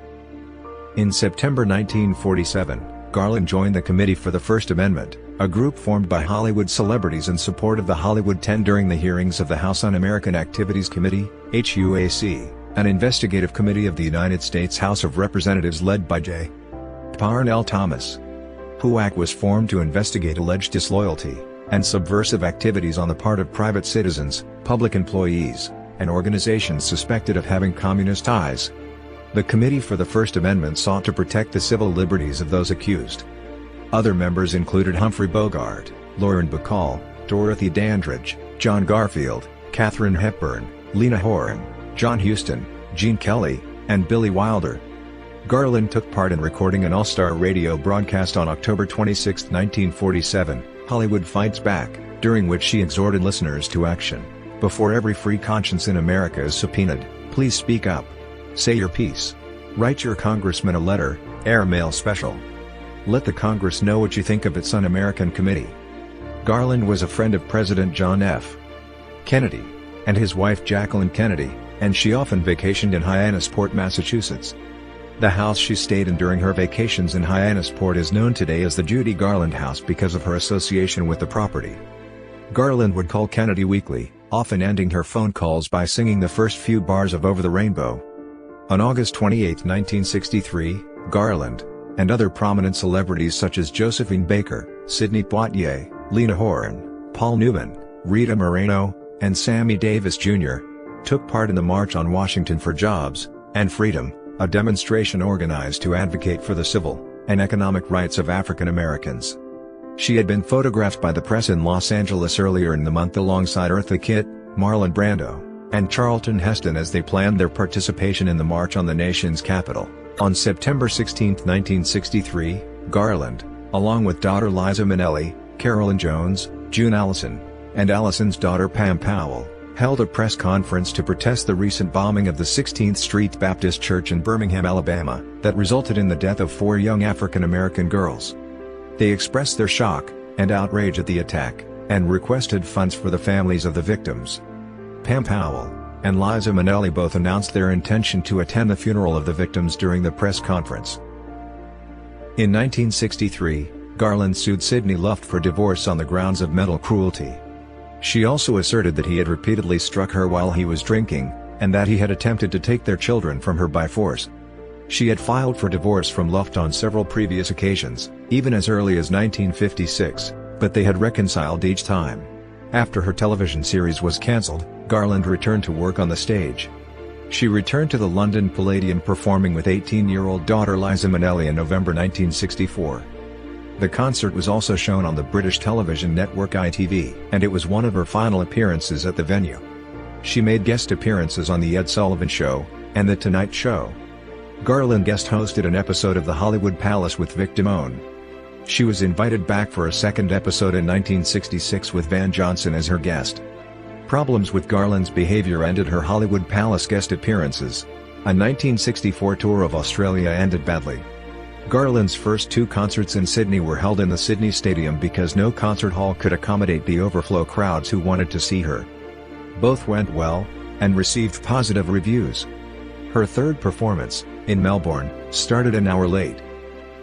In September 1947, Garland joined the Committee for the First Amendment, a group formed by Hollywood celebrities in support of the Hollywood 10 during the hearings of the House Un-American Activities Committee, HUAC, an investigative committee of the United States House of Representatives led by J. Parnell Thomas. HUAC was formed to investigate alleged disloyalty and subversive activities on the part of private citizens, public employees, and organizations suspected of having communist ties. The Committee for the First Amendment sought to protect the civil liberties of those accused. Other members included Humphrey Bogart, Lauren Bacall, Dorothy Dandridge, John Garfield, Katharine Hepburn, Lena Horne, John Huston, Gene Kelly, and Billy Wilder. Garland took part in recording an all-star radio broadcast on October 26, 1947, Hollywood Fights Back, during which she exhorted listeners to action. Before every free conscience in America is subpoenaed, please speak up. Say your piece. Write your congressman a letter, airmail special. Let the Congress know what you think of its Un-American Committee. Garland was a friend of President John F. Kennedy, and his wife Jacqueline Kennedy, and she often vacationed in Hyannisport, Massachusetts. The house she stayed in during her vacations in Hyannisport is known today as the Judy Garland House because of her association with the property. Garland would call Kennedy weekly, often ending her phone calls by singing the first few bars of Over the Rainbow. On August 28, 1963, Garland, and other prominent celebrities such as Josephine Baker, Sidney Poitier, Lena Horne, Paul Newman, Rita Moreno, and Sammy Davis Jr., took part in the March on Washington for Jobs and Freedom, a demonstration organized to advocate for the civil and economic rights of African Americans. She had been photographed by the press in Los Angeles earlier in the month alongside Eartha Kitt, Marlon Brando, and Charlton Heston as they planned their participation in the march on the nation's capital. On September 16, 1963, Garland, along with daughter Liza Minnelli, Carolyn Jones, June Allison, and Allison's daughter Pam Powell, held a press conference to protest the recent bombing of the 16th Street Baptist Church in Birmingham, Alabama, that resulted in the death of 4 young African American girls. They expressed their shock and outrage at the attack, and requested funds for the families of the victims. Pam Powell and Liza Minnelli both announced their intention to attend the funeral of the victims during the press conference. In 1963, Garland sued Sidney Luft for divorce on the grounds of mental cruelty. She also asserted that he had repeatedly struck her while he was drinking, and that he had attempted to take their children from her by force. She had filed for divorce from Luft on several previous occasions, even as early as 1956, but they had reconciled each time. After her television series was cancelled, Garland returned to work on the stage. She returned to the London Palladium performing with 18-year-old daughter Liza Minnelli in November 1964. The concert was also shown on the British television network ITV, and it was one of her final appearances at the venue. She made guest appearances on The Ed Sullivan Show, and The Tonight Show. Garland guest hosted an episode of the Hollywood Palace with Vic Damone. She was invited back for a second episode in 1966 with Van Johnson as her guest. Problems with Garland's behavior ended her Hollywood Palace guest appearances. A 1964 tour of Australia ended badly. Garland's first 2 concerts in Sydney were held in the Sydney Stadium because no concert hall could accommodate the overflow crowds who wanted to see her. Both went well, and received positive reviews. Her third performance, in Melbourne, started an hour late.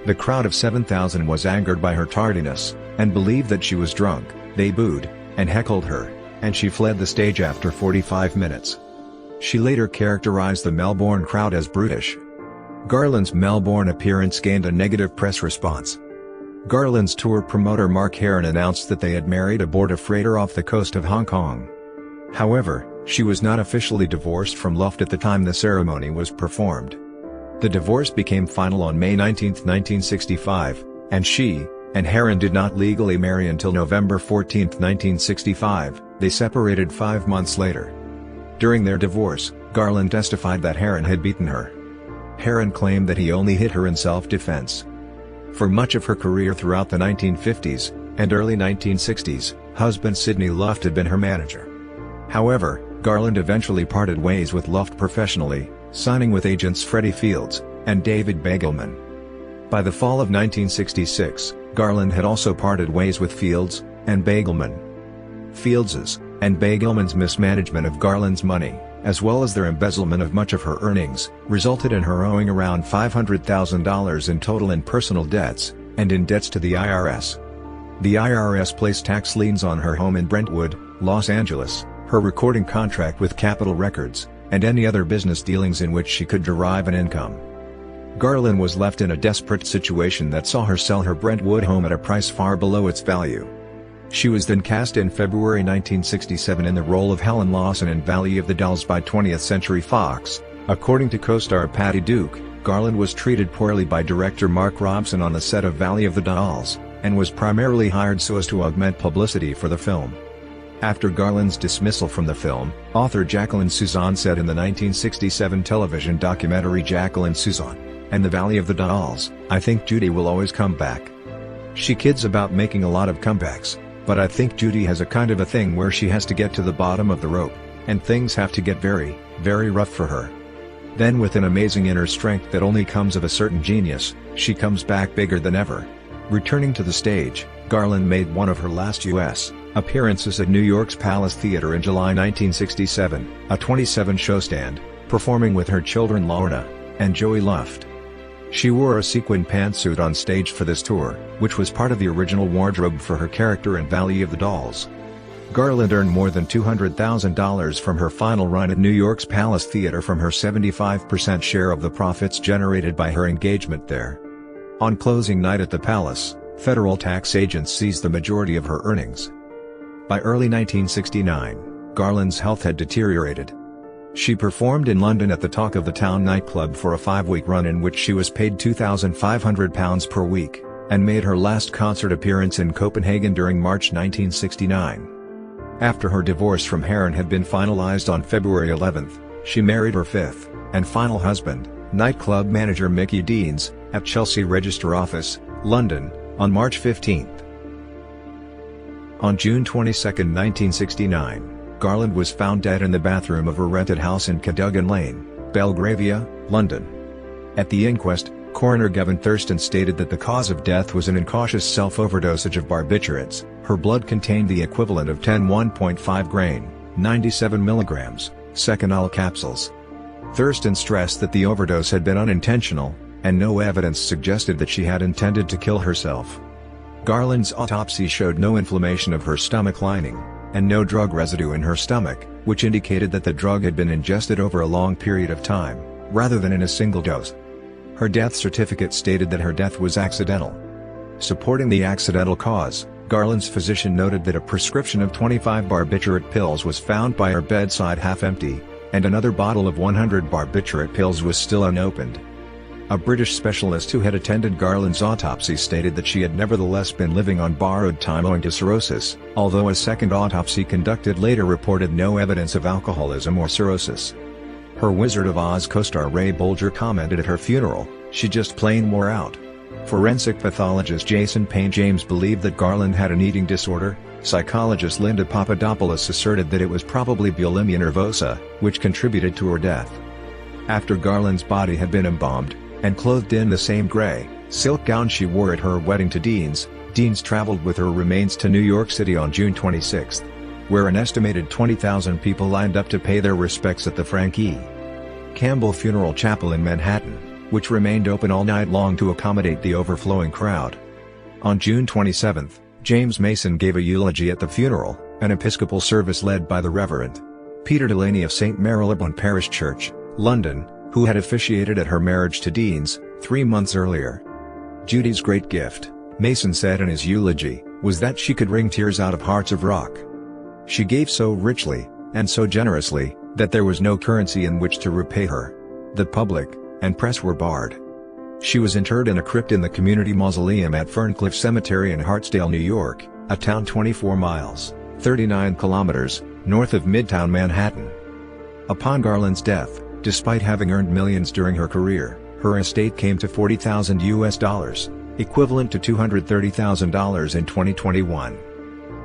The crowd of 7,000 was angered by her tardiness, and believed that she was drunk. They booed and heckled her, and she fled the stage after 45 minutes. She later characterized the Melbourne crowd as brutish. Garland's Melbourne appearance gained a negative press response. Garland's tour promoter Mark Heron announced that they had married aboard a freighter off the coast of Hong Kong. However, She was not officially divorced from Luft at the time the ceremony was performed. The divorce became final on May 19, 1965, and she and Herron did not legally marry until November 14, 1965. They separated 5 months later. During their divorce, Garland testified that Herron had beaten her. Herron claimed that he only hit her in self-defense. For much of her career throughout the 1950s and early 1960s, husband Sidney Luft had been her manager. However, Garland eventually parted ways with Luft professionally, signing with agents Freddie Fields and David Begelman. By the fall of 1966, Garland had also parted ways with Fields and Begelman. Field's and Begelman's mismanagement of Garland's money, as well as their embezzlement of much of her earnings, resulted in her owing around $500,000 in total in personal debts and in debts to the IRS. The IRS placed tax liens on her home in Brentwood, Los Angeles, her recording contract with Capitol Records, and any other business dealings in which she could derive an income. Garland was left in a desperate situation that saw her sell her Brentwood home at a price far below its value. She was then cast in February 1967 in the role of Helen Lawson in Valley of the Dolls by 20th Century Fox. According to co-star Patty Duke, Garland was treated poorly by director Mark Robson on the set of Valley of the Dolls, and was primarily hired so as to augment publicity for the film. After Garland's dismissal from the film, author Jacqueline Suzanne said in the 1967 television documentary Jacqueline Suzanne and the Valley of the Dolls, "I think Judy will always come back. She kids about making a lot of comebacks, but I think Judy has a kind of a thing where she has to get to the bottom of the rope, and things have to get very, very rough for her. Then with an amazing inner strength that only comes of a certain genius, she comes back bigger than ever." Returning to the stage, Garland made one of her last U.S. appearances at New York's Palace Theater in July 1967, a 27-show stand, performing with her children Lorna and Joey Luft. She wore a sequin pantsuit on stage for this tour, which was part of the original wardrobe for her character in Valley of the Dolls. Garland earned more than $200,000 from her final run at New York's Palace Theater from her 75% share of the profits generated by her engagement there. On closing night at the Palace, federal tax agents seized the majority of her earnings. By early 1969, Garland's health had deteriorated. She performed in London at the Talk of the Town nightclub for a 5-week run in which she was paid £2,500 per week, and made her last concert appearance in Copenhagen during March 1969. After her divorce from Herron had been finalized on February 11, she married her fifth and final husband, nightclub manager Mickey Deans, at Chelsea Register Office, London, on March 15. On June 22, 1969, Garland was found dead in the bathroom of her rented house in Cadogan Lane, Belgravia, London. At the inquest, coroner Gavin Thurston stated that the cause of death was an incautious self-overdosage of barbiturates. Her blood contained the equivalent of 10 1.5 grain, 97 mg, Seconal capsules. Thurston stressed that the overdose had been unintentional, and no evidence suggested that she had intended to kill herself. Garland's autopsy showed no inflammation of her stomach lining, and no drug residue in her stomach, which indicated that the drug had been ingested over a long period of time, rather than in a single dose. Her death certificate stated that her death was accidental. Supporting the accidental cause, Garland's physician noted that a prescription of 25 barbiturate pills was found by her bedside half empty, and another bottle of 100 barbiturate pills was still unopened. A British specialist who had attended Garland's autopsy stated that she had nevertheless been living on borrowed time owing to cirrhosis, although a second autopsy conducted later reported no evidence of alcoholism or cirrhosis. Her Wizard of Oz co-star Ray Bolger commented at her funeral, "She just plain wore out." Forensic pathologist Jason Payne James believed that Garland had an eating disorder. Psychologist Linda Papadopoulos asserted that it was probably bulimia nervosa, which contributed to her death. After Garland's body had been embalmed, and clothed in the same gray, silk gown she wore at her wedding to Deans, Deans traveled with her remains to New York City on June 26, where an estimated 20,000 people lined up to pay their respects at the Frank E. Campbell Funeral Chapel in Manhattan, which remained open all night long to accommodate the overflowing crowd. On June 27, James Mason gave a eulogy at the funeral, an Episcopal service led by the Reverend Peter Delaney of St. Marylebone Parish Church, London, who had officiated at her marriage to Deans 3 months earlier. Judy's great gift, Mason said in his eulogy, was that she could wring tears out of hearts of rock. She gave so richly, and so generously, that there was no currency in which to repay her. The public and press were barred. She was interred in a crypt in the community mausoleum at Ferncliff Cemetery in Hartsdale, New York, a town 24 miles, 39 kilometers, north of Midtown Manhattan. Upon Garland's death, despite having earned millions during her career, her estate came to $40,000, equivalent to $230,000 in 2021.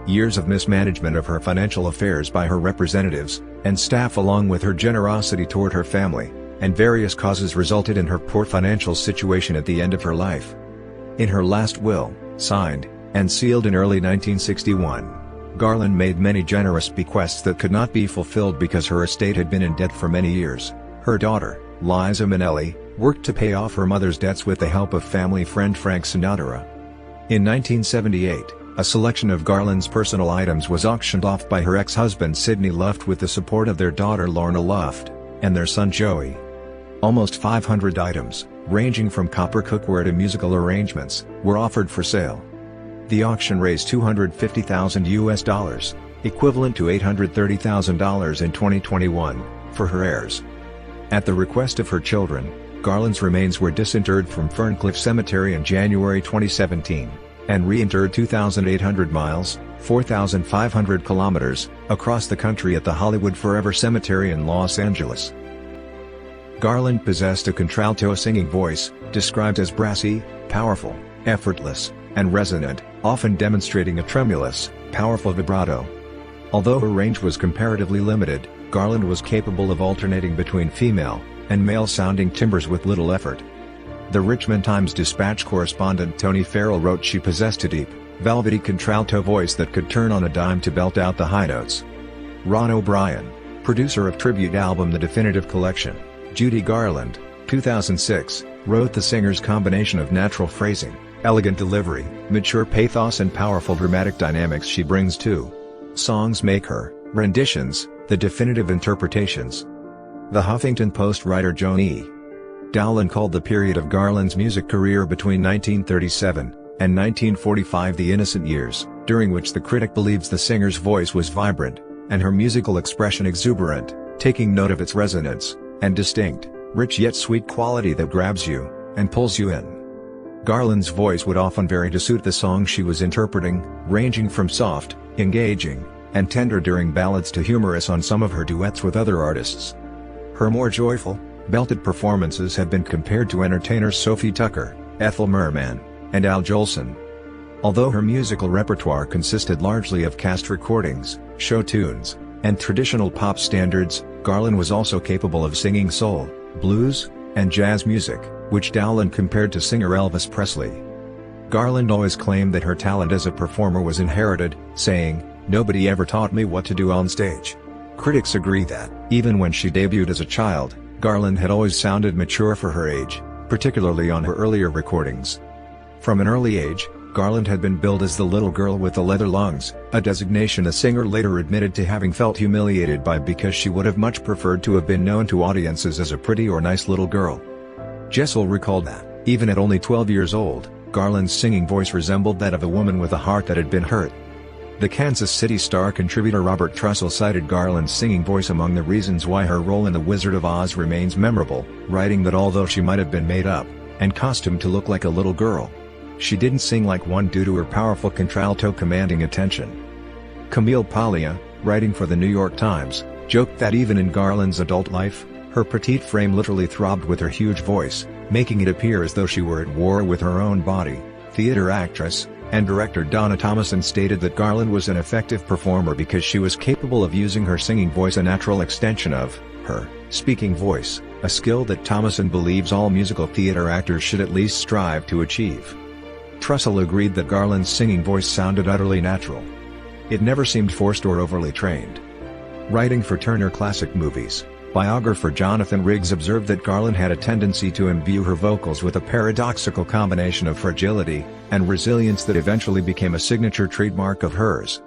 Years of mismanagement of her financial affairs by her representatives and staff, along with her generosity toward her family and various causes, resulted in her poor financial situation at the end of her life. In her last will, signed and sealed in early 1961, Garland made many generous bequests that could not be fulfilled because her estate had been in debt for many years. Her daughter, Liza Minnelli, worked to pay off her mother's debts with the help of family friend Frank Sinatra. In 1978, a selection of Garland's personal items was auctioned off by her ex-husband Sidney Luft with the support of their daughter Lorna Luft and their son Joey. Almost 500 items, ranging from copper cookware to musical arrangements, were offered for sale. The auction raised $250,000, equivalent to $830,000 in 2021, for her heirs. At the request of her children, Garland's remains were disinterred from Ferncliff Cemetery in January 2017, and reinterred 2,800 miles, 4,500 kilometers, across the country at the Hollywood Forever Cemetery in Los Angeles. Garland possessed a contralto singing voice, described as brassy, powerful, effortless, and resonant, often demonstrating a tremulous, powerful vibrato. Although her range was comparatively limited, Garland was capable of alternating between female and male-sounding timbres with little effort. The Richmond Times-Dispatch correspondent Tony Farrell wrote she possessed a deep, velvety contralto voice that could turn on a dime to belt out the high notes. Ron O'Brien, producer of tribute album The Definitive Collection, Judy Garland, 2006, wrote the singer's combination of natural phrasing, elegant delivery, mature pathos and powerful dramatic dynamics she brings to songs make her renditions the definitive interpretations. The Huffington Post writer Joan E. Dowland called the period of Garland's music career between 1937 and 1945 the innocent years, during which the critic believes the singer's voice was vibrant, and her musical expression exuberant, taking note of its resonance and distinct, rich yet sweet quality that grabs you and pulls you in. Garland's voice would often vary to suit the song she was interpreting, ranging from soft, engaging, and tender during ballads to humorous on some of her duets with other artists. Her more joyful, belted performances have been compared to entertainers Sophie Tucker, Ethel Merman, and Al Jolson. Although her musical repertoire consisted largely of cast recordings, show tunes, and traditional pop standards, Garland was also capable of singing soul, blues, and jazz music, which Dowland compared to singer Elvis Presley. Garland always claimed that her talent as a performer was inherited, saying, "Nobody ever taught me what to do on stage." Critics agree that, even when she debuted as a child, Garland had always sounded mature for her age, particularly on her earlier recordings. From an early age, Garland had been billed as the little girl with the leather lungs, a designation the singer later admitted to having felt humiliated by because she would have much preferred to have been known to audiences as a pretty or nice little girl. Jessel recalled that, even at only 12 years old, Garland's singing voice resembled that of a woman with a heart that had been hurt. The Kansas City Star contributor Robert Trussell cited Garland's singing voice among the reasons why her role in The Wizard of Oz remains memorable, writing that although she might have been made up and costumed to look like a little girl, she didn't sing like one due to her powerful contralto commanding attention. Camille Paglia, writing for the New York Times, joked that even in Garland's adult life, her petite frame literally throbbed with her huge voice, making it appear as though she were at war with her own body. Theater actress and director Donna Thomason stated that Garland was an effective performer because she was capable of using her singing voice, a natural extension of her speaking voice, a skill that Thomason believes all musical theater actors should at least strive to achieve. Trussell agreed that Garland's singing voice sounded utterly natural. It never seemed forced or overly trained. Writing for Turner Classic Movies, biographer Jonathan Riggs observed that Garland had a tendency to imbue her vocals with a paradoxical combination of fragility and resilience that eventually became a signature trademark of hers.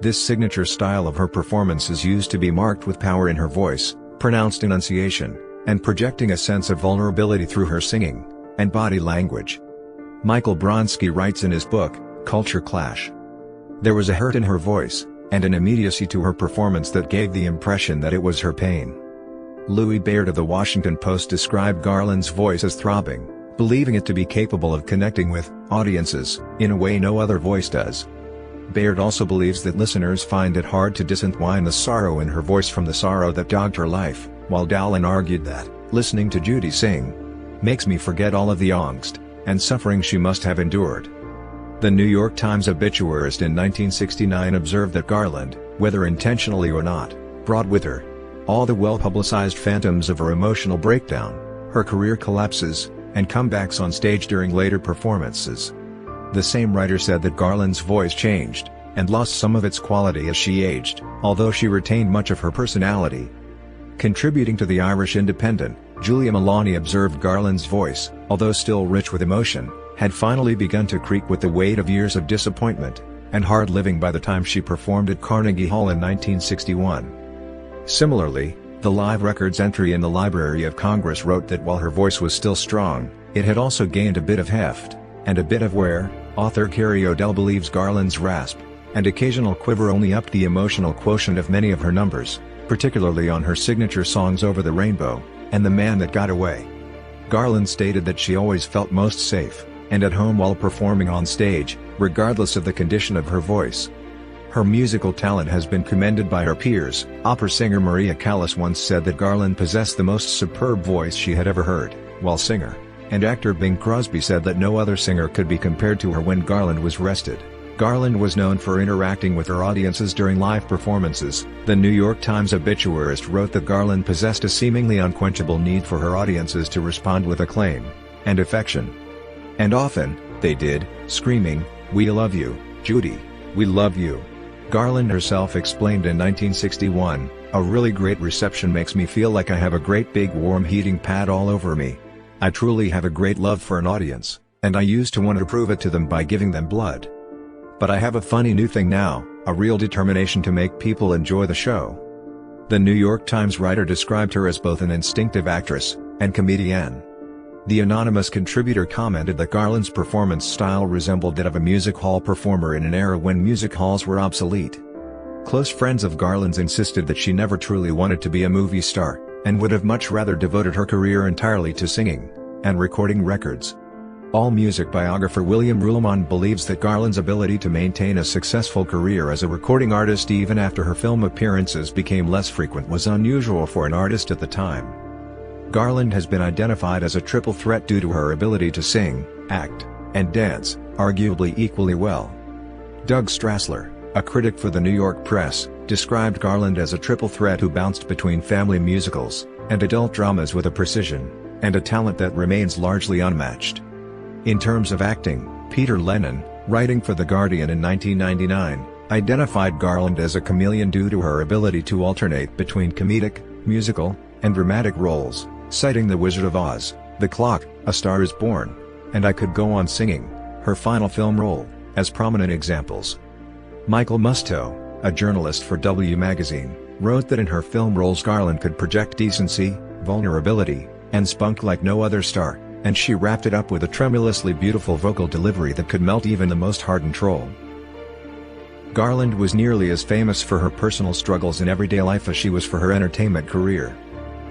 This signature style of her performances used to be marked with power in her voice, pronounced enunciation, and projecting a sense of vulnerability through her singing and body language. Michael Bronski writes in his book, Culture Clash, "There was a hurt in her voice, and an immediacy to her performance that gave the impression that it was her pain. Louis Baird of the Washington Post described Garland's voice as throbbing, believing it to be capable of connecting with audiences in a way no other voice does. Baird also believes that listeners find it hard to disentwine the sorrow in her voice from the sorrow that dogged her life, while Dowling argued that, listening to Judy sing, makes me forget all of the angst and suffering she must have endured. The New York Times obituarist in 1969 observed that Garland, whether intentionally or not, brought with her all the well-publicized phantoms of her emotional breakdown, her career collapses, and comebacks on stage during later performances. The same writer said that Garland's voice changed, and lost some of its quality as she aged, although she retained much of her personality. Contributing to the Irish Independent, Julia Maloney observed Garland's voice, although still rich with emotion, had finally begun to creak with the weight of years of disappointment and hard living by the time she performed at Carnegie Hall in 1961. Similarly, the Live Records entry in the Library of Congress wrote that while her voice was still strong, it had also gained a bit of heft and a bit of wear. Author Carrie Odell believes Garland's rasp and occasional quiver only upped the emotional quotient of many of her numbers, particularly on her signature songs Over the Rainbow and The Man That Got Away. Garland stated that she always felt most safe and at home while performing on stage, regardless of the condition of her voice. Her musical talent has been commended by her peers. Opera singer Maria Callas once said that Garland possessed the most superb voice she had ever heard, while singer and actor Bing Crosby said that no other singer could be compared to her when Garland was rested. Garland was known for interacting with her audiences during live performances. The New York Times obituarist wrote that Garland possessed a seemingly unquenchable need for her audiences to respond with acclaim and affection. And often, they did, screaming, "We love you, Judy, we love you." Garland herself explained in 1961, "A really great reception makes me feel like I have a great big warm heating pad all over me. I truly have a great love for an audience, and I used to want to prove it to them by giving them blood. But I have a funny new thing now, a real determination to make people enjoy the show." The New York Times writer described her as both an instinctive actress and comedienne. The anonymous contributor commented that Garland's performance style resembled that of a music hall performer in an era when music halls were obsolete. Close friends of Garland's insisted that she never truly wanted to be a movie star, and would have much rather devoted her career entirely to singing and recording records. AllMusic biographer William Ruhlman believes that Garland's ability to maintain a successful career as a recording artist even after her film appearances became less frequent was unusual for an artist at the time. Garland has been identified as a triple threat due to her ability to sing, act, and dance, arguably equally well. Doug Strassler, a critic for the New York Press, described Garland as a triple threat who bounced between family musicals and adult dramas with a precision and a talent that remains largely unmatched. In terms of acting, Peter Lennon, writing for The Guardian in 1999, identified Garland as a chameleon due to her ability to alternate between comedic, musical, and dramatic roles, citing The Wizard of Oz, The Clock, A Star Is Born, and I Could Go On Singing, her final film role, as prominent examples. Michael Musto, a journalist for W Magazine, wrote that in her film roles Garland could project decency, vulnerability, and spunk like no other star, and she wrapped it up with a tremulously beautiful vocal delivery that could melt even the most hardened troll. Garland was nearly as famous for her personal struggles in everyday life as she was for her entertainment career.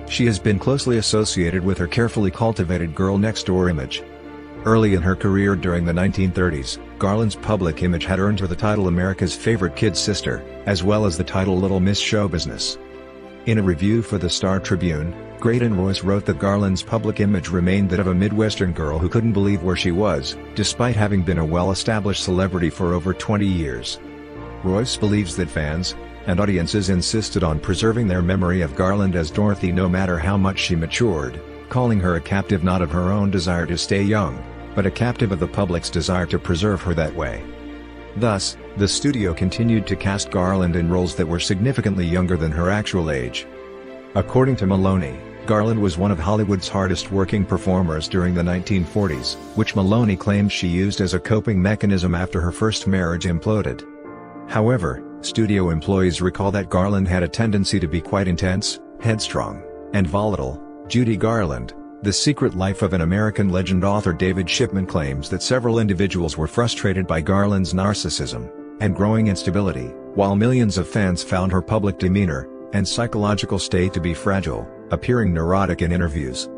She has been closely associated with her carefully cultivated girl-next-door image. Early in her career during the 1930s, Garland's public image had earned her the title America's Favorite Kid Sister, as well as the title Little Miss Show Business. In a review for the Star Tribune, Graydon Royce wrote that Garland's public image remained that of a Midwestern girl who couldn't believe where she was, despite having been a well-established celebrity for over 20 years. Royce believes that fans and audiences insisted on preserving their memory of Garland as Dorothy no matter how much she matured, calling her a captive not of her own desire to stay young, but a captive of the public's desire to preserve her that way. Thus, the studio continued to cast Garland in roles that were significantly younger than her actual age. According to Maloney, Garland was one of Hollywood's hardest-working performers during the 1940s, which Maloney claims she used as a coping mechanism after her first marriage imploded. However, studio employees recall that Garland had a tendency to be quite intense, headstrong, and volatile. Judy Garland, The Secret Life of an American Legend author David Shipman claims that several individuals were frustrated by Garland's narcissism, and growing instability, while millions of fans found her public demeanor and psychological state to be fragile, appearing neurotic in interviews.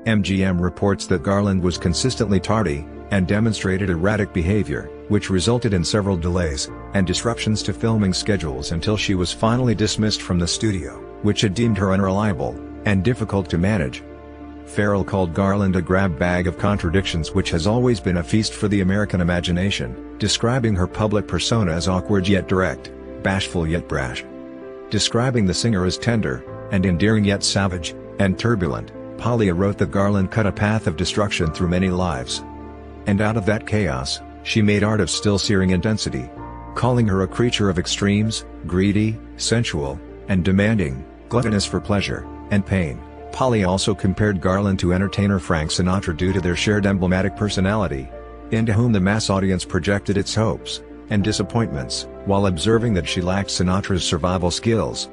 MGM reports that Garland was consistently tardy and demonstrated erratic behavior, which resulted in several delays and disruptions to filming schedules until she was finally dismissed from the studio, which had deemed her unreliable and difficult to manage. Farrell called Garland a grab bag of contradictions, which has always been a feast for the American imagination, describing her public persona as awkward yet direct, bashful yet brash. Describing the singer as tender and endearing yet savage and turbulent, Polly wrote that Garland cut a path of destruction through many lives. And out of that chaos, she made art of still searing intensity. Calling her a creature of extremes, greedy, sensual, and demanding, gluttonous for pleasure and pain. Polly also compared Garland to entertainer Frank Sinatra due to their shared emblematic personality, into whom the mass audience projected its hopes and disappointments, while observing that she lacked Sinatra's survival skills.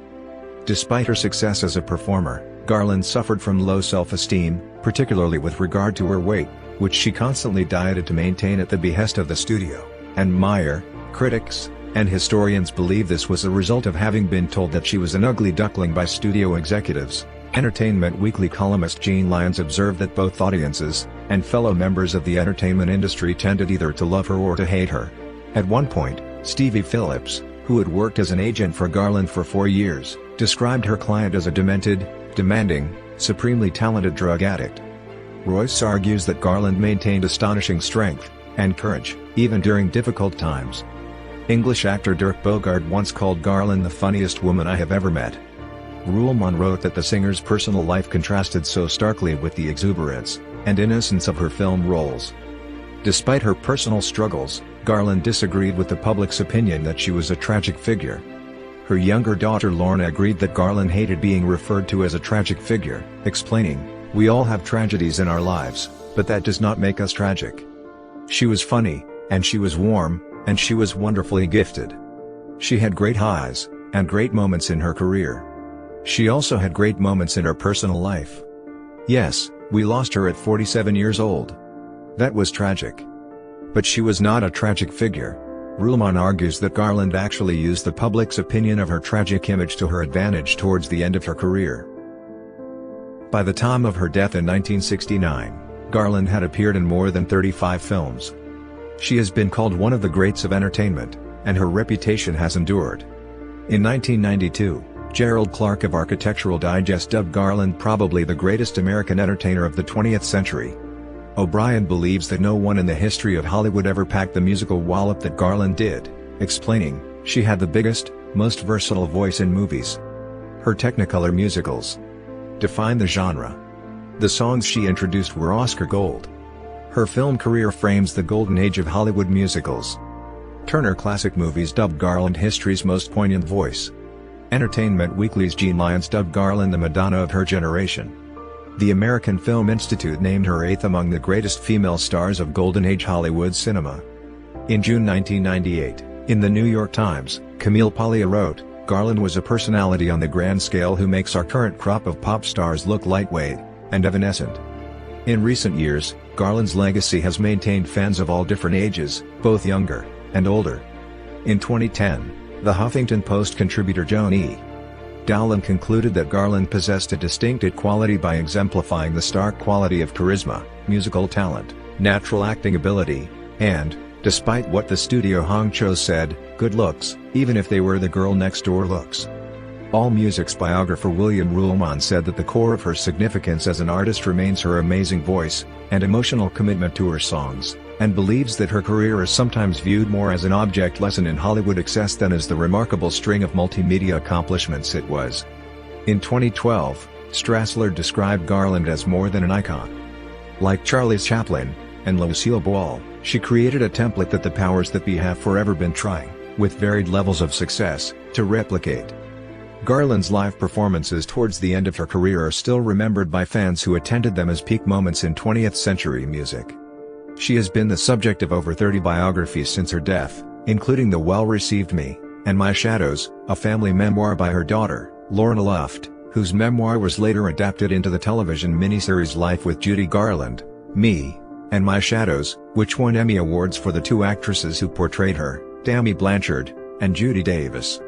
Despite her success as a performer, Garland suffered from low self-esteem, particularly with regard to her weight, which she constantly dieted to maintain at the behest of the studio, and Mayer, critics, and historians believe this was a result of having been told that she was an ugly duckling by studio executives. Entertainment Weekly columnist Gene Lyons observed that both audiences and fellow members of the entertainment industry tended either to love her or to hate her. At one point, Stevie Phillips, who had worked as an agent for Garland for 4 years, described her client as a demented, demanding, supremely talented drug addict. Royce argues that Garland maintained astonishing strength and courage, even during difficult times. English actor Dirk Bogarde once called Garland the funniest woman I have ever met. Ruhlman wrote that the singer's personal life contrasted so starkly with the exuberance and innocence of her film roles. Despite her personal struggles, Garland disagreed with the public's opinion that she was a tragic figure. Her younger daughter Lorna agreed that Garland hated being referred to as a tragic figure, explaining, "We all have tragedies in our lives, but that does not make us tragic." She was funny, and she was warm, and she was wonderfully gifted. She had great highs and great moments in her career. She also had great moments in her personal life. Yes, we lost her at 47 years old. That was tragic. But she was not a tragic figure. Ruhlman argues that Garland actually used the public's opinion of her tragic image to her advantage towards the end of her career. By the time of her death in 1969, Garland had appeared in more than 35 films. She has been called one of the greats of entertainment, and her reputation has endured. In 1992, Gerald Clark of Architectural Digest dubbed Garland probably the greatest American entertainer of the 20th century. O'Brien believes that no one in the history of Hollywood ever packed the musical wallop that Garland did, explaining, "She had the biggest, most versatile voice in movies. Her Technicolor musicals defined the genre. The songs she introduced were Oscar gold. Her film career frames the golden age of Hollywood musicals." Turner Classic Movies dubbed Garland history's most poignant voice. Entertainment Weekly's Gene Lyons dubbed Garland the Madonna of her generation. The American Film Institute named her 8th among the greatest female stars of Golden Age Hollywood cinema. In June 1998, in the New York Times, Camille Paglia wrote, "Garland was a personality on the grand scale who makes our current crop of pop stars look lightweight and evanescent." In recent years, Garland's legacy has maintained fans of all different ages, both younger and older. In 2010, The Huffington Post contributor Joan E. Dowland concluded that Garland possessed a distinct quality by exemplifying the stark quality of charisma, musical talent, natural acting ability, and, despite what the studio honchos said, good looks, even if they were the girl next door looks. AllMusic's biographer William Ruhlman said that the core of her significance as an artist remains her amazing voice and emotional commitment to her songs, and believes that her career is sometimes viewed more as an object lesson in Hollywood excess than as the remarkable string of multimedia accomplishments it was. In 2012, Strassler described Garland as more than an icon. Like Charlie Chaplin and Lucille Ball, she created a template that the powers that be have forever been trying, with varied levels of success, to replicate. Garland's live performances towards the end of her career are still remembered by fans who attended them as peak moments in 20th century music. She has been the subject of over 30 biographies since her death, including the well-received Me and My Shadows, a family memoir by her daughter, Lorna Luft, whose memoir was later adapted into the television miniseries Life with Judy Garland, Me and My Shadows, which won Emmy Awards for the two actresses who portrayed her, Tammy Blanchard, and Judy Davis.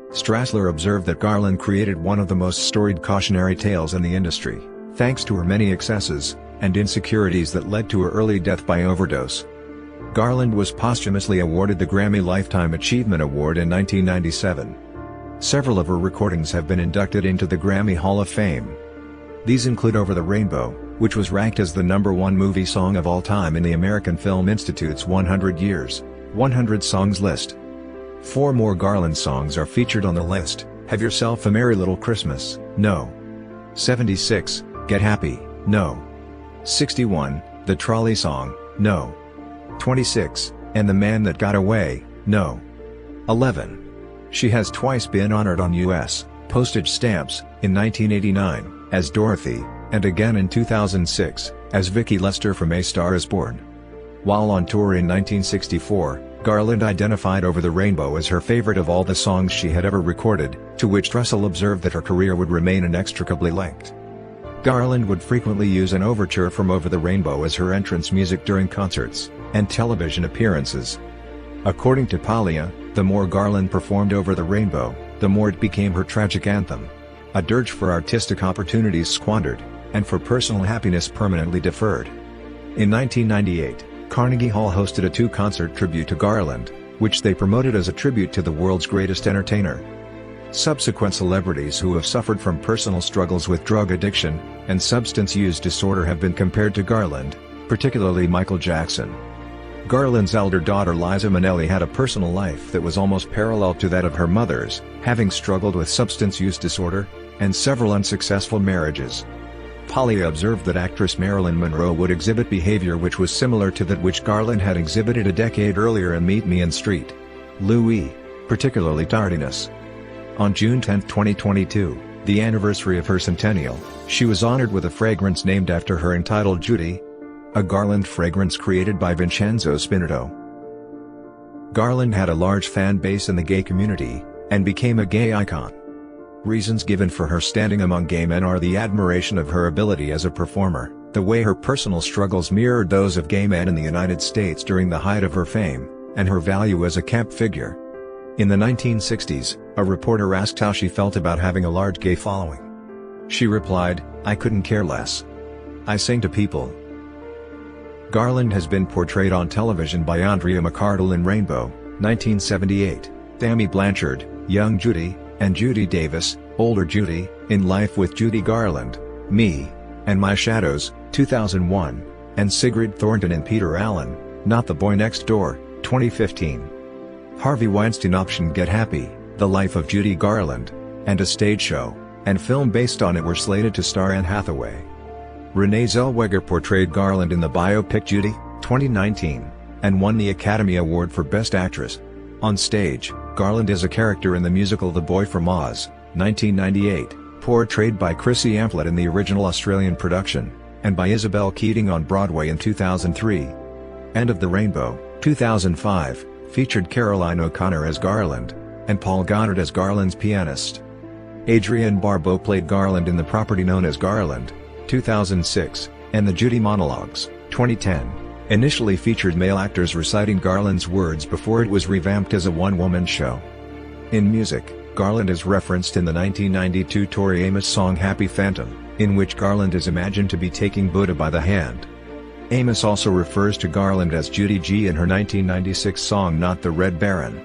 Strassler observed that Garland created one of the most storied cautionary tales in the industry, thanks to her many excesses and insecurities that led to her early death by overdose. Garland was posthumously awarded the Grammy Lifetime Achievement Award in 1997. Several of her recordings have been inducted into the Grammy Hall of Fame. These include Over the Rainbow, which was ranked as the #1 movie song of all time in the American Film Institute's 100 Years, 100 Songs list. 4 more Garland songs are featured on the list: Have Yourself a Merry Little Christmas, No. 76, Get Happy, No. 61, The Trolley Song, No. 26, and The Man That Got Away, No. 11. She has twice been honored on U.S. postage stamps, in 1989, as Dorothy, and again in 2006, as Vicky Lester from A Star Is Born. While on tour in 1964, Garland identified Over the Rainbow as her favorite of all the songs she had ever recorded, to which Russell observed that her career would remain inextricably linked. Garland would frequently use an overture from Over the Rainbow as her entrance music during concerts and television appearances. According to Palia, the more Garland performed Over the Rainbow, the more it became her tragic anthem. A dirge for artistic opportunities squandered, and for personal happiness permanently deferred. In 1998, Carnegie Hall hosted a 2-concert tribute to Garland, which they promoted as a tribute to the world's greatest entertainer. Subsequent celebrities who have suffered from personal struggles with drug addiction and substance use disorder have been compared to Garland, particularly Michael Jackson. Garland's elder daughter Liza Minnelli had a personal life that was almost parallel to that of her mother's, having struggled with substance use disorder and several unsuccessful marriages. Palia observed that actress Marilyn Monroe would exhibit behavior which was similar to that which Garland had exhibited a decade earlier in Meet Me in St. Louis, particularly tardiness. On June 10, 2022, the anniversary of her centennial, she was honored with a fragrance named after her entitled Judy, a Garland fragrance created by Vincenzo Spinotto. Garland had a large fan base in the gay community, and became a gay icon. Reasons given for her standing among gay men are the admiration of her ability as a performer, the way her personal struggles mirrored those of gay men in the United States during the height of her fame, and her value as a camp figure. In the 1960s, a reporter asked how she felt about having a large gay following. She replied, "I couldn't care less. I sing to people." Garland has been portrayed on television by Andrea McArdle in Rainbow, 1978, Tammy Blanchard, Young Judy, and Judy Davis, Older Judy, in Life with Judy Garland, Me, and My Shadows, 2001, and Sigrid Thornton in Peter Allen, Not the Boy Next Door, 2015. Harvey Weinstein optioned Get Happy, The Life of Judy Garland, and a stage show and film based on it were slated to star Anne Hathaway. Renee Zellweger portrayed Garland in the biopic Judy, 2019, and won the Academy Award for Best Actress. On stage, Garland is a character in the musical The Boy from Oz, 1998, portrayed by Chrissy Amplet in the original Australian production, and by Isabel Keating on Broadway in 2003. End of the Rainbow, 2005, featured Caroline O'Connor as Garland, and Paul Goddard as Garland's pianist. Adrienne Barbeau played Garland in the property known as Garland, 2006, and The Judy Monologues, 2010, initially featured male actors reciting Garland's words before it was revamped as a one-woman show. In music, Garland is referenced in the 1992 Tori Amos song Happy Phantom, in which Garland is imagined to be taking Buddha by the hand. Amos also refers to Garland as Judy G in her 1996 song Not the Red Baron.